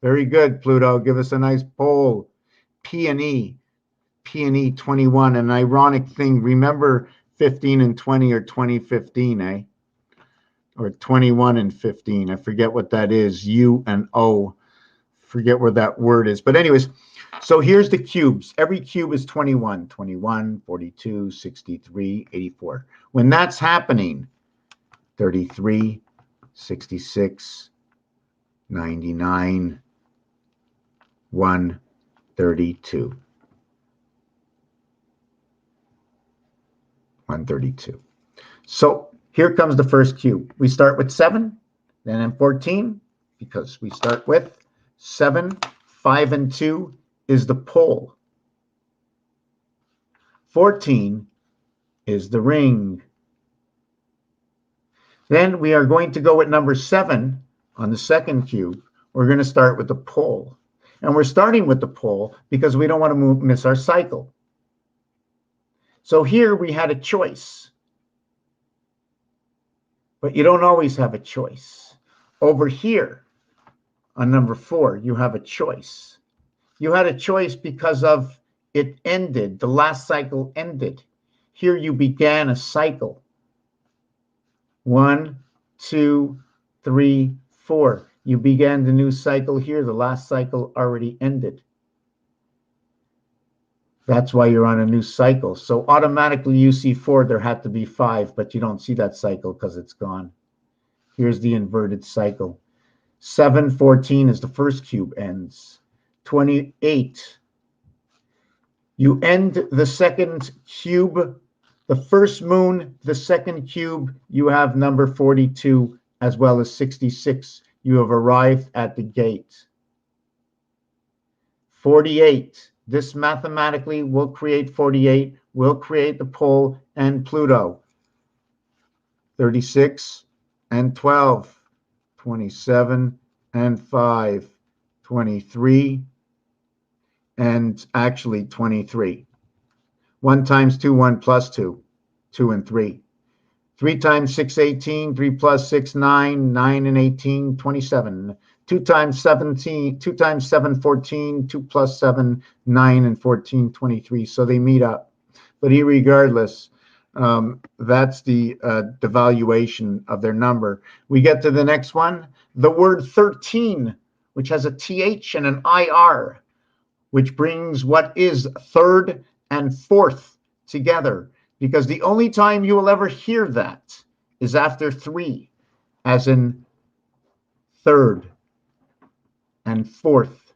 Very good, Pluto. Give us a nice pole. P and E. 21. An ironic thing. Remember 15 and 20 or 2015, eh? Or 21 and 15. I forget what that is. U and O. Forget where that word is. But anyways, so here's the cubes. Every cube is 21. 21, 42, 63, 84. When that's happening, 33, 66, 99, 132. 132. So here comes the first cube. We start with 7, then 14, because we start with 7, 5 and 2 is the pole. 14 is the ring. Then we are going to go with number 7 on the second cube. We're going to start with the pole. And we're starting with the pole because we don't want to miss our cycle. So here we had a choice. But you don't always have a choice. Over here on number 4, you have a choice. You had a choice because of it ended. The last cycle ended. Here you began a cycle. 1, 2, 3, 4. You began the new cycle here. The last cycle already ended. That's why you're on a new cycle. So automatically you see 4, there had to be 5, but you don't see that cycle because it's gone. Here's the inverted cycle. 7, 14 is the first cube ends. 28. You end the second cube, the first moon, the second cube, you have number 42 as well as 66. You have arrived at the gate. 48. This mathematically will create 48, will create the pole and Pluto. 36 and 12, 27 and 5, 23, and actually 23. 1 times 2, 1 plus 2, 2 and 3. 3 times 6, 18, 3 plus 6, 9, 9 and 18, 27. 2 times 17, 2 times 7, 14, 2 plus 7, 9 and 14, 23. So they meet up. But irregardless, that's the devaluation of their number. We get to the next one. The word 13, which has a TH and an IR, which brings what is third and fourth together. Because the only time you will ever hear that is after 3, as in third and fourth.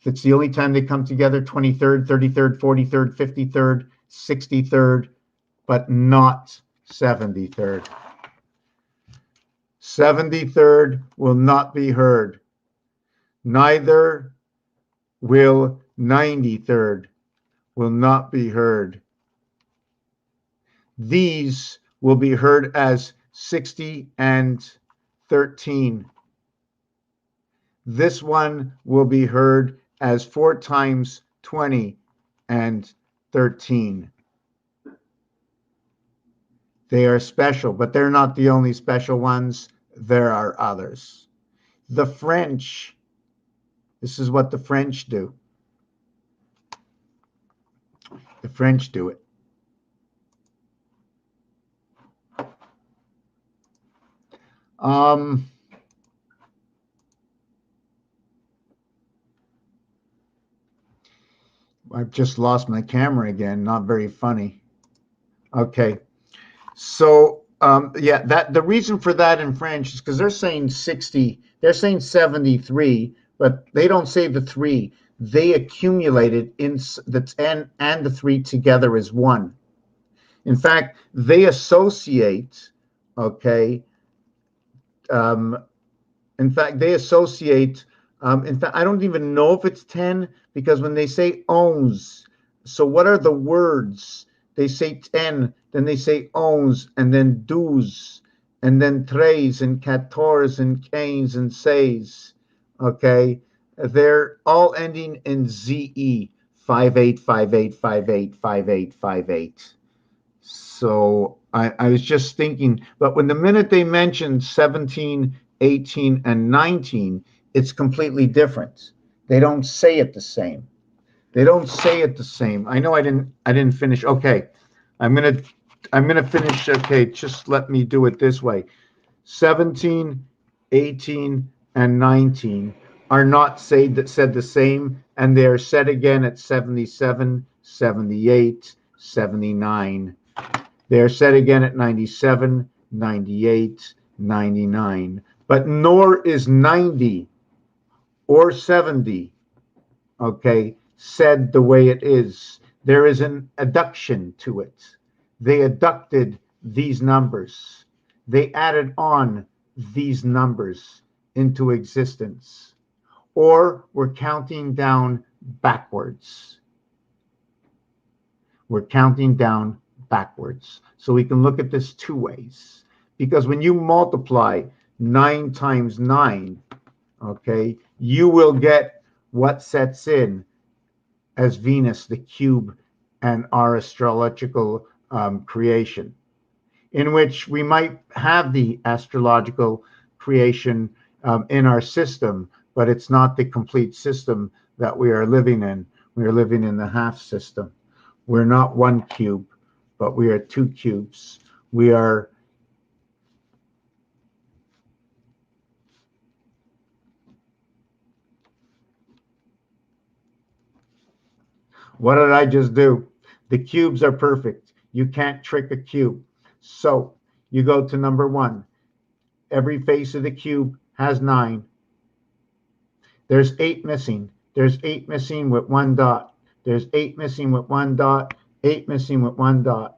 It's the only time they come together, 23rd, 33rd, 43rd, 53rd, 63rd, but not 73rd. 73rd will not be heard. Neither will 93rd will not be heard. These will be heard as 60 and 13. This one will be heard as 4 times 20 and 13. They are special, but they're not the only special ones. There are others. The French, this is what the French do. The French do it. I've just lost my camera again. Not very funny. Okay. So, yeah, the reason for that in French is because they're saying 60, they're saying 73, but they don't say the 3. They accumulated in the 10 and the 3 together as 1. In fact, they associate, okay, in fact, they associate, in fact, I don't even know if it's 10, because when they say 11, so what are the words? They say 10, then they say 11, and then 12, and then 13, and 14, and 15, and 16, okay? They're all ending in ZE, 58, 58, 58, 58, 58. So I was just thinking, but when the minute they mentioned 17, 18, and 19, it's completely different. They don't say it the same. They don't say it the same. I know I didn't finish. Okay. I'm gonna finish. Okay, just let me do it this way. 17, 18, and 19 are not said the same, and they are said again at 77, 78, 79. They are said again at 97, 98, 99. But nor is 90 or 70, okay, said the way it is. There is an adduction to it. They adducted these numbers. They added on these numbers into existence. Or we're counting down backwards. We're counting down backwards. So we can look at this two ways. Because when you multiply 9 times 9, okay, you will get what sets in as Venus, the cube, and our astrological creation, in which we might have the astrological creation in our system, but it's not the complete system that we are living in. We are living in the half system. We're not one cube, but we are two cubes. We are what did I just do? The cubes are perfect. You can't trick a cube. So you go to number 1. Every face of the cube has 9. There's 8 missing. There's 8 missing with 1 dot. There's 8 missing with 1 dot. 8 missing with 1 dot.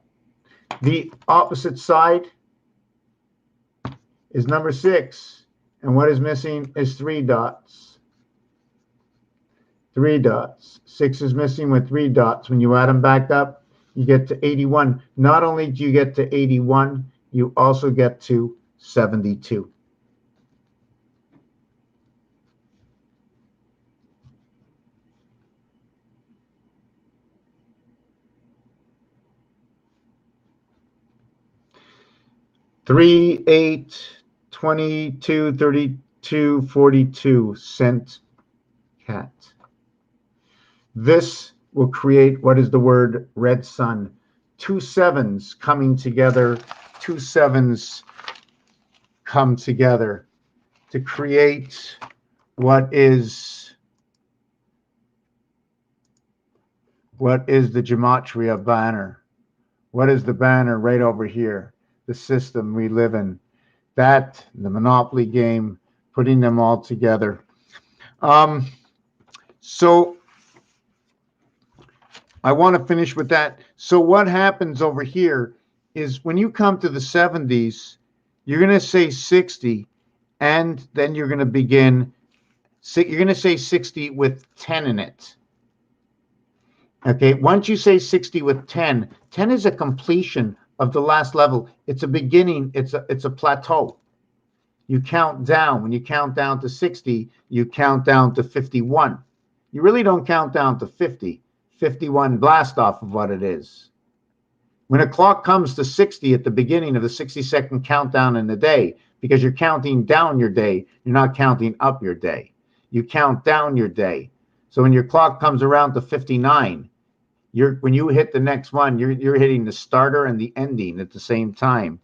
The opposite side is number 6. And what is missing is 3 dots. 3 dots. 6 is missing with 3 dots. When you add them back up, you get to 81. Not only do you get to 81, you also get to 72. Three, 8, 22, 32, 42 cent cat. This will create what is the word red sun. 2 sevens coming together. 2 sevens come together to create what is the gematria banner. What is the banner right over here? The system we live in. That, the Monopoly game, putting them all together. So I want to finish with that. So what happens over here is when you come to the 70s, you're going to say 60, and then you're going to begin, you're going to say 60 with 10 in it. Okay, once you say 60 with 10, 10 is a completion of the last level. It's a beginning, it's a plateau. You count down. When you count down to 60, you count down to 51. You really don't count down to 50. 51 blast off of what it is. When a clock comes to 60 at the beginning of the 60-second countdown in the day, because you're counting down your day, you're not counting up your day. You count down your day. So when your clock comes around to 59, when you hit the next one, you're hitting the starter and the ending at the same time.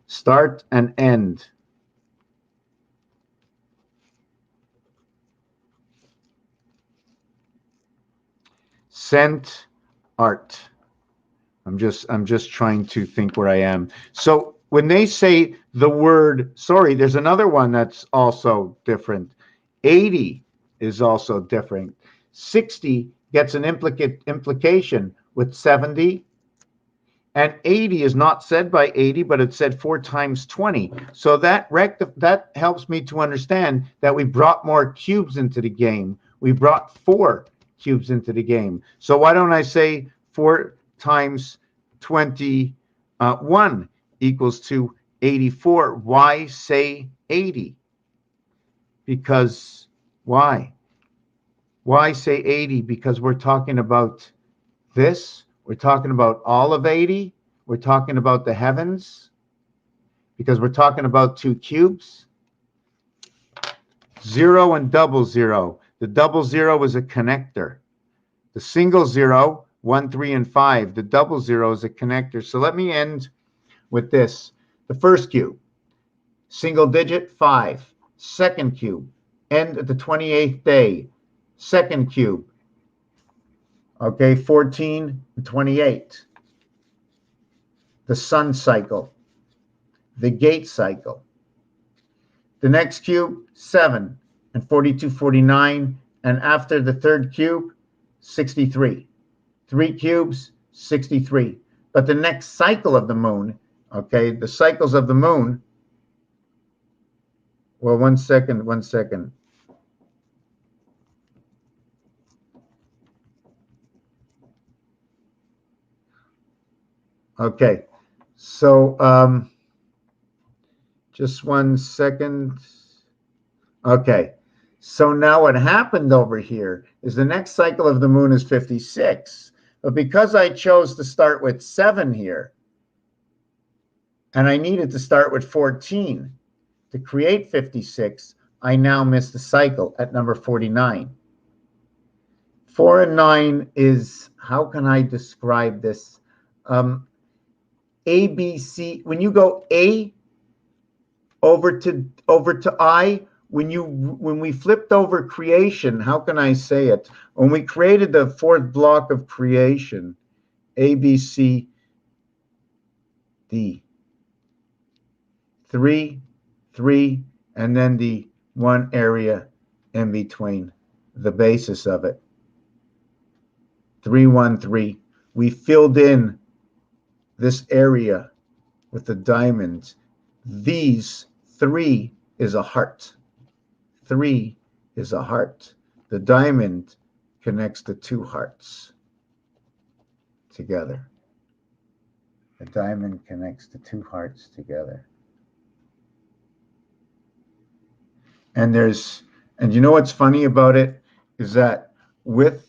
Start and end. Scent art. I'm just trying to think where I am. So when they say the word, sorry, there's another one that's also different. 80 is also different. 60 gets an implication with 70. And 80 is not said by 80, but it's said 4 times 20. So that helps me to understand that we brought more cubes into the game. We brought 4 cubes into the game. So why don't I say 4 times 21 equals to 84? Why say 80? Because why? Why say 80? Because we're talking about this. We're talking about all of 80. We're talking about the heavens. Because we're talking about 2 cubes. 0 and double 0. The double 0 is a connector. The single 0, 1, 3, and 5. The double 0 is a connector. So let me end with this. The first cube, single digit, 5. Second cube, end at the 28th day. Second cube, okay, 14 and 28. The sun cycle, the gate cycle. The next cube, 7 and 42, 49. And after the third cube, 63. 3 cubes, 63. But the next cycle of the moon, okay, the cycles of the moon, well, one second. Okay, so just 1 second. Okay, so now what happened over here is the next cycle of the moon is 56. But because I chose to start with 7 here, and I needed to start with 14 to create 56, I now missed the cycle at number 49. 4 and 9 is, how can I describe this? A, B, C. When you go A over to I, when we flipped over creation, how can I say it? When we created the fourth block of creation, A, B, C, D. 3, 3, and then the one area in between, the basis of it. 3, 1, 3. We filled in this area with the diamonds. These 3 is a heart. 3 is a heart. The diamond connects the 2 hearts together. The diamond connects the 2 hearts together. And you know what's funny about it is that with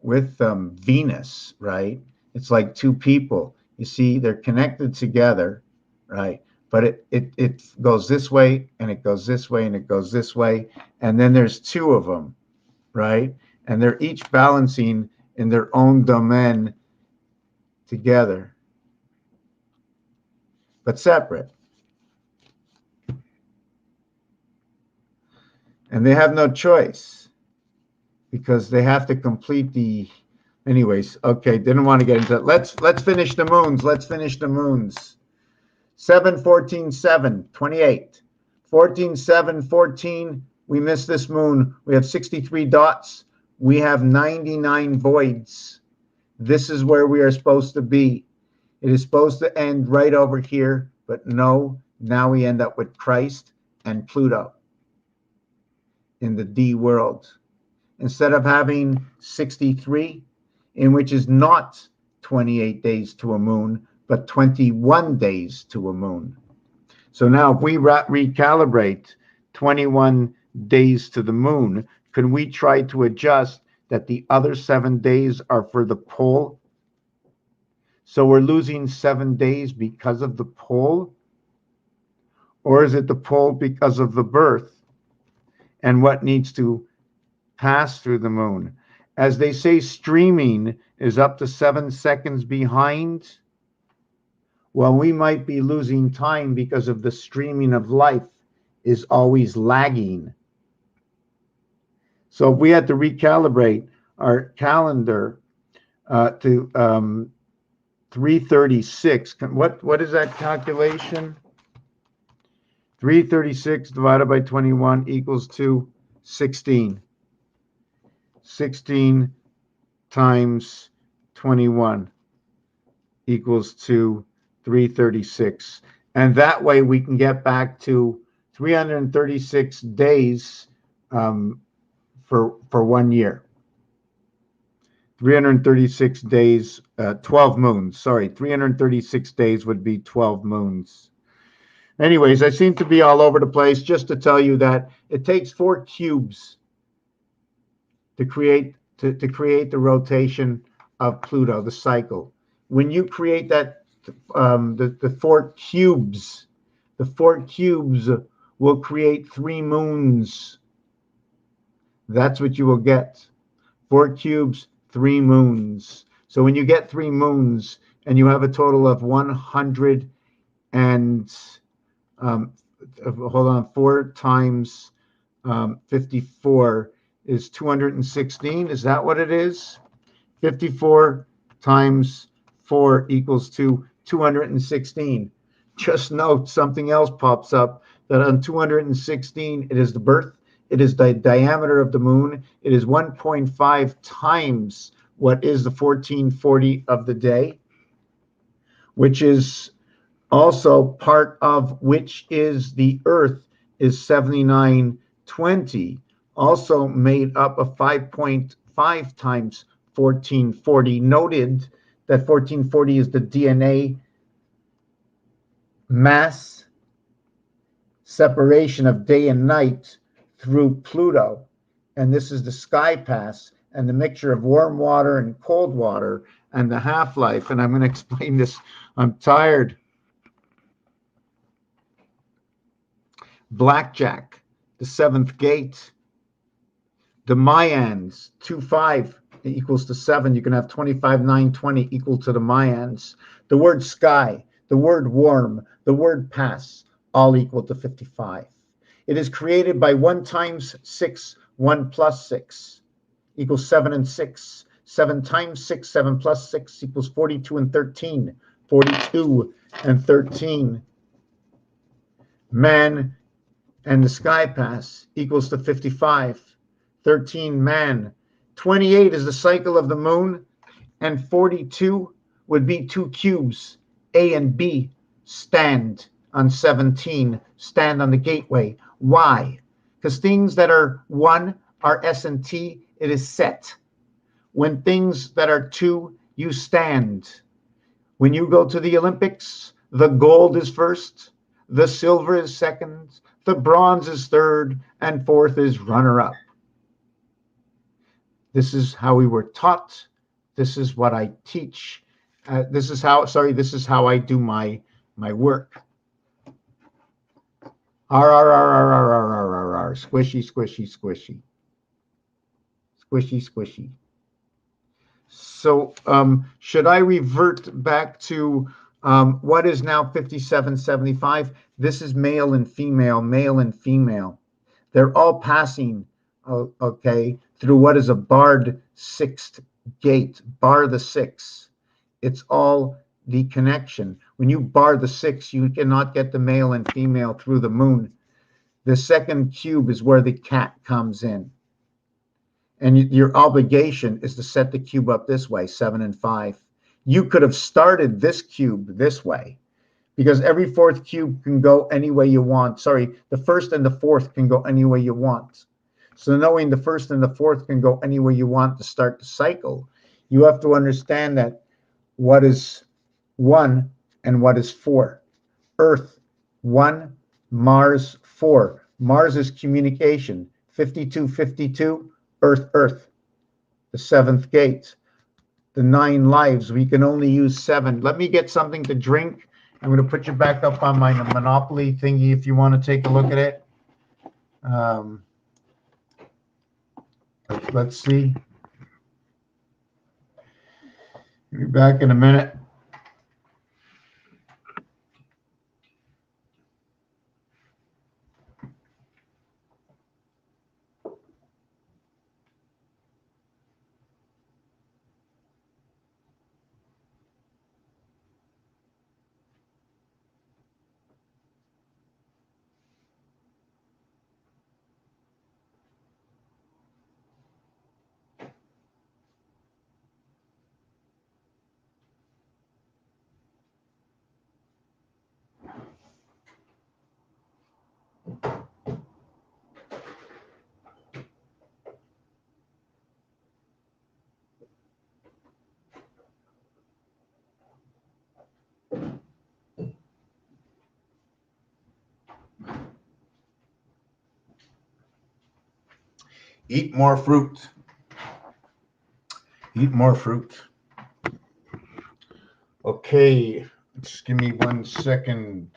Venus, right? It's like 2 people. You see, they're connected together, right? But it goes this way, and it goes this way, and it goes this way, and then there's 2 of them, right? And they're each balancing in their own domain together, but separate. And they have no choice because they have to complete the. Anyways, okay, didn't want to get into it. Let's finish the moons. Let's finish the moons. 7, 14, 7, 28. 14, 7, 14. We missed this moon. We have 63 dots. We have 99 voids. This is where we are supposed to be. It is supposed to end right over here, but no, now we end up with Christ and Pluto in the D world. Instead of having 63, in which is not 28 days to a moon, but 21 days to a moon. So now if we recalibrate 21 days to the moon, can we try to adjust that the other 7 days are for the pole? So we're losing 7 days because of the pole? Or is it the pole because of the birth and what needs to pass through the moon? As they say, streaming is up to 7 seconds behind. Well, we might be losing time because of the streaming of life is always lagging. So if we had to recalibrate our calendar to 336, what is that calculation? 336 divided by 21 equals to 16. 16 times 21 equals to 336. And that way we can get back to 336 days for 1 year. 336 days, 12 moons. Sorry, 336 days would be 12 moons. Anyways, I seem to be all over the place. Just to tell you that it takes 4 cubes to create the rotation of Pluto, the cycle. When you create that, the 4 cubes, will create 3 moons. That's what you will get. 4 cubes, 3 moons. So when you get 3 moons and you have a total of 100 and 4 times 54 is 216. Is that what it is? 54 times 4 equals to 216. Just note something else pops up, that on 216, it is the birth, it is the diameter of the moon, it is 1.5 times what is the 1440 of the day, which is also part of which is the Earth is 7920, also made up of 5.5 times 1440. Noted that 1440 is the DNA mass separation of day and night through Pluto. And this is the sky pass and the mixture of warm water and cold water and the half-life. And I'm going to explain this. I'm tired. Blackjack, the 7th gate. The Mayans, 2-5 equals to 7. You can have 25, 9, 20 equal to the Mayans. The word sky, the word warm, the word pass, all equal to 55. It is created by 1 times 6, 1 plus 6 equals 7 and 6. 7 times 6, 7 plus 6 equals 42 and 13. 42 and 13. Man and the sky pass equals to 55. 13 man. 28 is the cycle of the moon, and 42 would be 2 cubes. A and B stand on 17, stand on the gateway. Why? Because things that are 1 are S and T, it is set. When things that are 2, you stand. When you go to the Olympics, the gold is first, the silver is second, the bronze is third, and fourth is runner-up. This is how we were taught. This is what I teach. This is how I do my work. Squishy, squishy, squishy. Squishy, squishy. So should I revert back to what is now 5775? This is male and female, male and female. They're all passing, okay, through what is a barred 6th gate, bar the 6. It's all the connection. When you bar the 6, you cannot get the male and female through the moon. The 2nd cube is where the cat comes in. And your obligation is to set the cube up this way, 7 and 5. You could have started this cube this way, because every 4th cube can go any way you want. Sorry, the 1st and the 4th can go any way you want. So knowing the 1st and the 4th can go any way you want to start the cycle, you have to understand that what is 1 and what is 4. Earth, 1, Mars, 4. Mars is communication, 52, 52. Earth, Earth, the 7th gate, the 9 lives. We can only use 7. Let me get something to drink. I'm going to put you back up on my Monopoly thingy if you want to take a look at it. Let's see. Be back in a minute. Eat more fruit. Eat more fruit. Okay, just give me 1 second.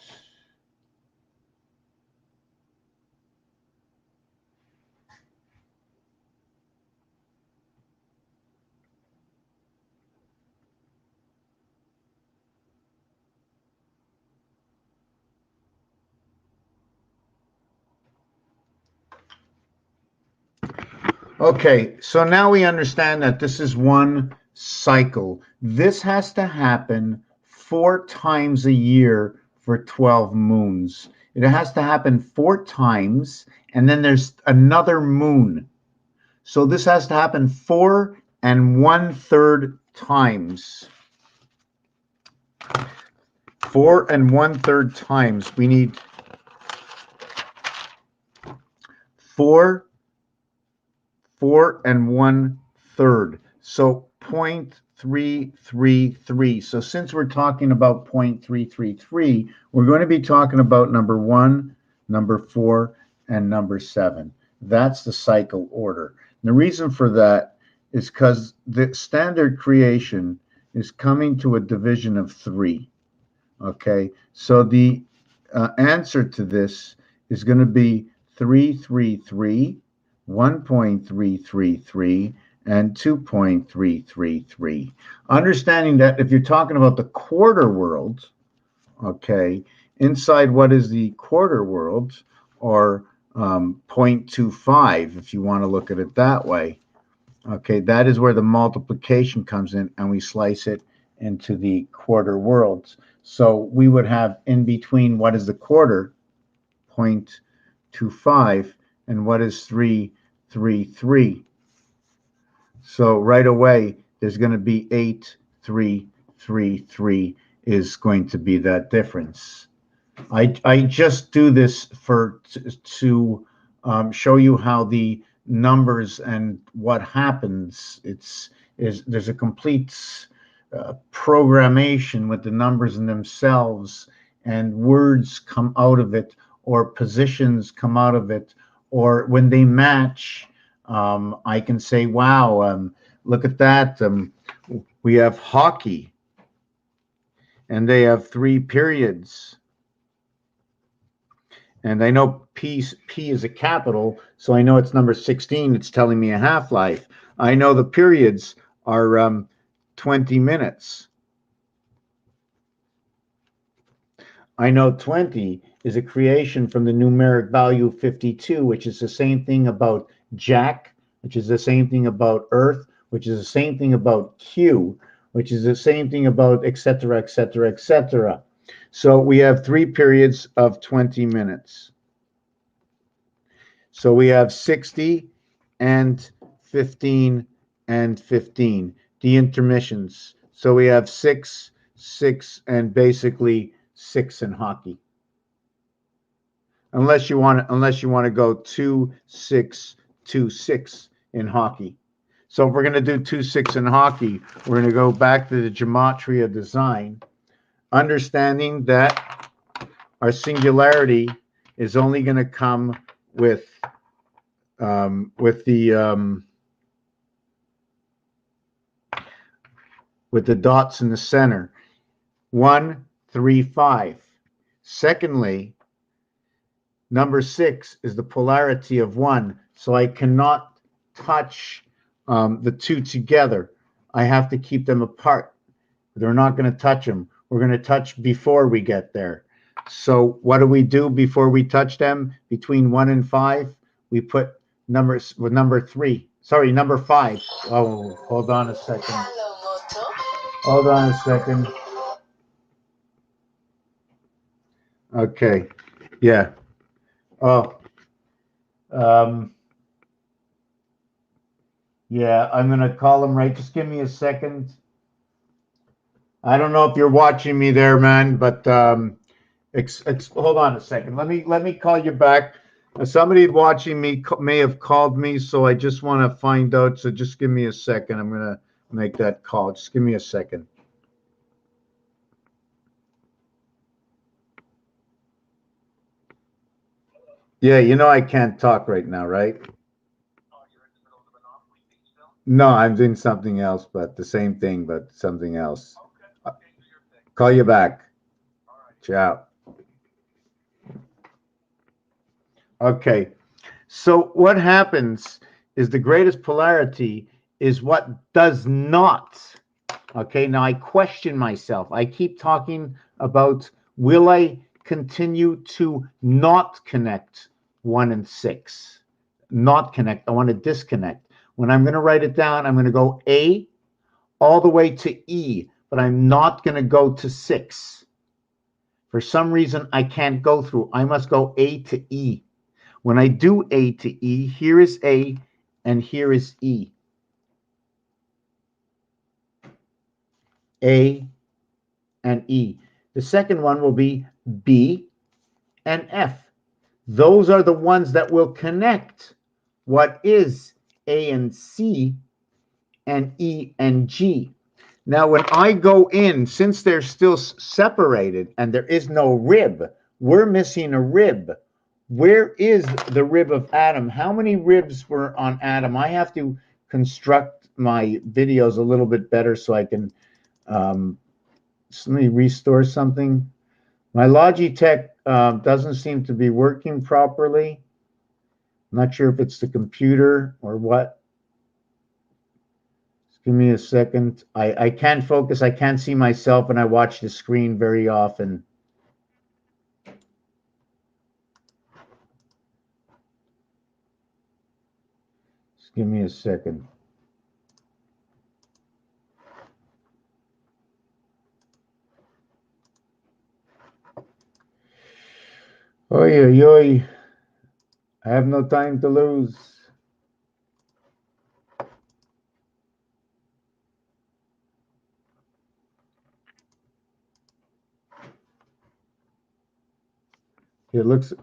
Okay, so now we understand that this is one cycle. This has to happen 4 times a year for 12 moons. It has to happen 4 times, and then there's another moon. So this has to happen 4 1/3 times. 4 1/3 times. We need 4 1/3. So 0.4 0.333. So since we're talking about 0.333, we're going to be talking about number 1, number 4, and number 7. That's the cycle order. And the reason for that is because the standard creation is coming to a division of 3. Okay, so the answer to this is going to be 333, 1.333, and 2.333. Understanding that if you're talking about the quarter world, okay, inside what is the quarter world, or 0.25, if you want to look at it that way, okay, that is where the multiplication comes in, and we slice it into the quarter worlds. So we would have in between what is the quarter, 0.25, and what is 333. So right away, there's going to be 8333 is going to be that difference. I just do this to show you how the numbers and what happens. There's a complete programmation with the numbers in themselves, and words come out of it, or positions come out of it, or when they match, I can say, wow, look at that. We have hockey, and they have 3 periods. And I know P is a capital, so I know it's number 16. It's telling me a half-life. I know the periods are 20 minutes. I know 20 is a creation from the numeric value 52, which is the same thing about Jack, which is the same thing about Earth, which is the same thing about Q, which is the same thing about etc., etc., etc. So we have 3 periods of 20 minutes. So we have 60 and 15 and 15, the intermissions. So we have 6, 6, and basically 6 in hockey. Unless you want to go 2, 6, 2, 6 in hockey. So if we're going to do 2, 6 in hockey, we're going to go back to the gematria of design, understanding that our singularity is only going to come with the dots in the center. 1, 3, 5. Secondly, number 6 is the polarity of 1, so I cannot touch the 2 together. I have to keep them apart. They're not going to touch them. We're going to touch before we get there. So what do we do before we touch them? Between 1 and 5, we put numbers with number 3. Sorry, number 5. Oh, hold on a second. Hold on a second. Okay. Yeah. Oh. Yeah, I'm going to call him right. Just give me a second. I don't know if you're watching me there, man, but hold on a second. Let me call you back. Somebody watching me may have called me, so I just want to find out. So just give me a second. I'm going to make that call. Just give me a second. Yeah, you know I can't talk right now, right? No, I'm doing something else, but the same thing, but something else. Okay. Call you back. All right. Ciao. Okay. So what happens is the greatest polarity is what does not. Okay. Now I question myself. I keep talking about, will I continue to not connect 1 and 6? Not connect. I want to disconnect. When I'm going to write it down, I'm going to go A all the way to E, but I'm not going to go to 6. For some reason, I can't go through. I must go A to E. When I do A to E, here is A and here is E. A and E. The second one will be B and F. Those are the ones that will connect what is A and C and E and G. Now, when I go in, since they're still separated and there is no rib, we're missing a rib. Where is the rib of Adam? How many ribs were on Adam? I have to construct my videos a little bit better so I can, let me restore something. My Logitech doesn't seem to be working properly. I'm not sure if it's the computer or what. Just give me a second. I can't focus. I can't see myself, and I watch the screen very often. Just give me a second. Oy, oy, oy. I have no time to lose. It looks,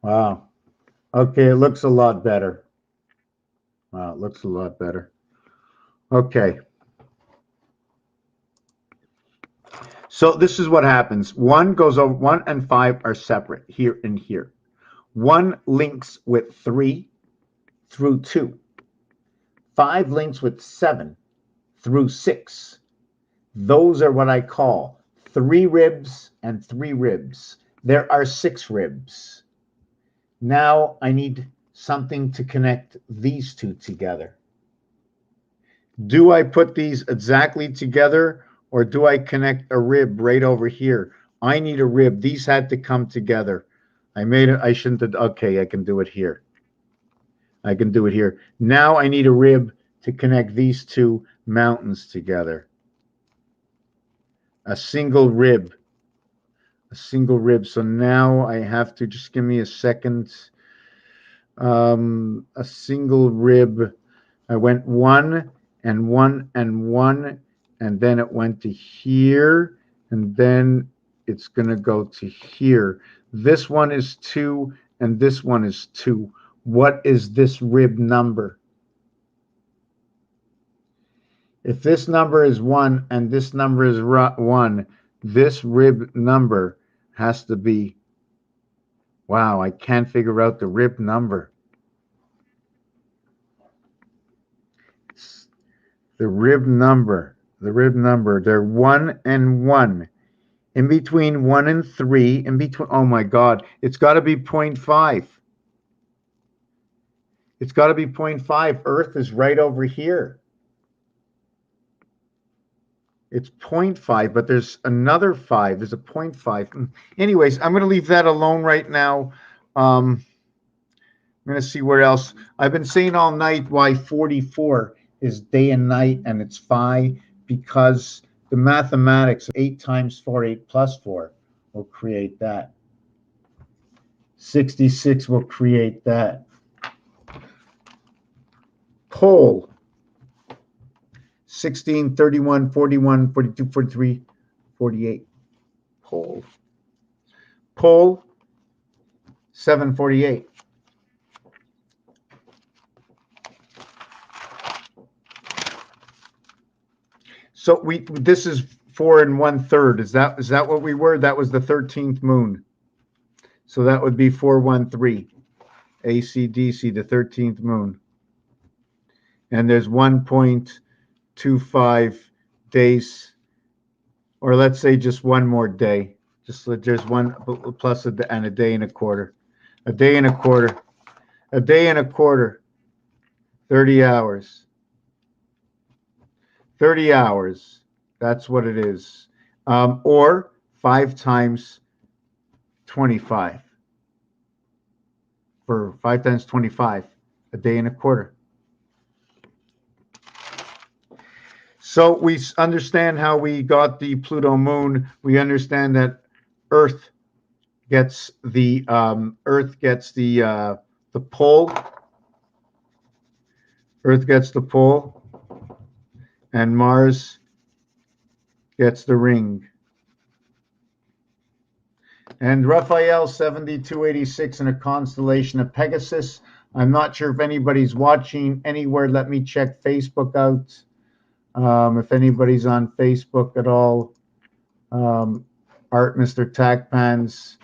wow. Okay, it looks a lot better. Wow, it looks a lot better. Okay. So this is what happens. 1 goes over, 1 and 5 are separate here and here. 1 links with 3 through 2. 5 links with 7 through 6. Those are what I call 3 ribs and 3 ribs. There are 6 ribs. Now I need something to connect these two together. Do I put these exactly together, or do I connect a rib right over here? I need a rib. These had to come together. I made it. I shouldn't have. Okay, I can do it here. I can do it here. Now I need a rib to connect these two mountains together. A single rib. A single rib. So now I have to, just give me a second. A single rib. I went 1 and 1 and 1, and then it went to here, and then it's going to go to here. This one is 2, and this one is 2. What is this rib number? If this number is 1 and this number is 1, this rib number has to be, wow, I can't figure out the rib number. The rib number, they're 1 and 1. In between 1 and 3, in between, oh my God, it's got to be 0.5. It's got to be 0.5. Earth is right over here. It's 0.5, but there's another 5. There's a 0.5. Anyways, I'm going to leave that alone right now. I'm going to see where else. I've been saying all night why 44 is day and night, and it's phi, because the mathematics of 8 times 4, 8 plus 4 will create that. 66 will create that. Pole. 16, 31, 41, 42, 43, 48. Pole. Pole, 748. So this is 4 1/3. Is that what we were? That was the 13th moon. So that would be 413. ACDC, the 13th moon. And there's 1.25 days, or let's say just one more day. Just there's one plus a day and a quarter. A day and a quarter. A day and a quarter. 30 hours. 30 hours. That's what it is. Or 5 times 25. For 5 times 25, a day and a quarter. So we understand how we got the Pluto moon. We understand that Earth gets the pole. Earth gets the pole, and Mars gets the ring. And Raphael 7286 in a constellation of Pegasus. I'm not sure if anybody's watching anywhere. Let me check Facebook out. If anybody's on Facebook at all, Art Mr. Tackpans,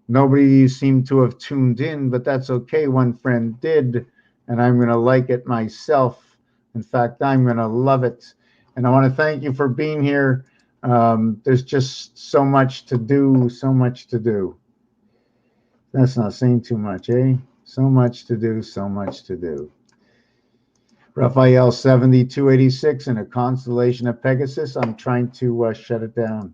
nobody seemed to have tuned in, but that's okay. One friend did, and I'm going to like it myself. In fact, I'm going to love it. And I want to thank you for being here. There's just so much to do, so much to do. That's not saying too much, eh? So much to do, so much to do. Raphael 7286 in a constellation of Pegasus. I'm trying to shut it down.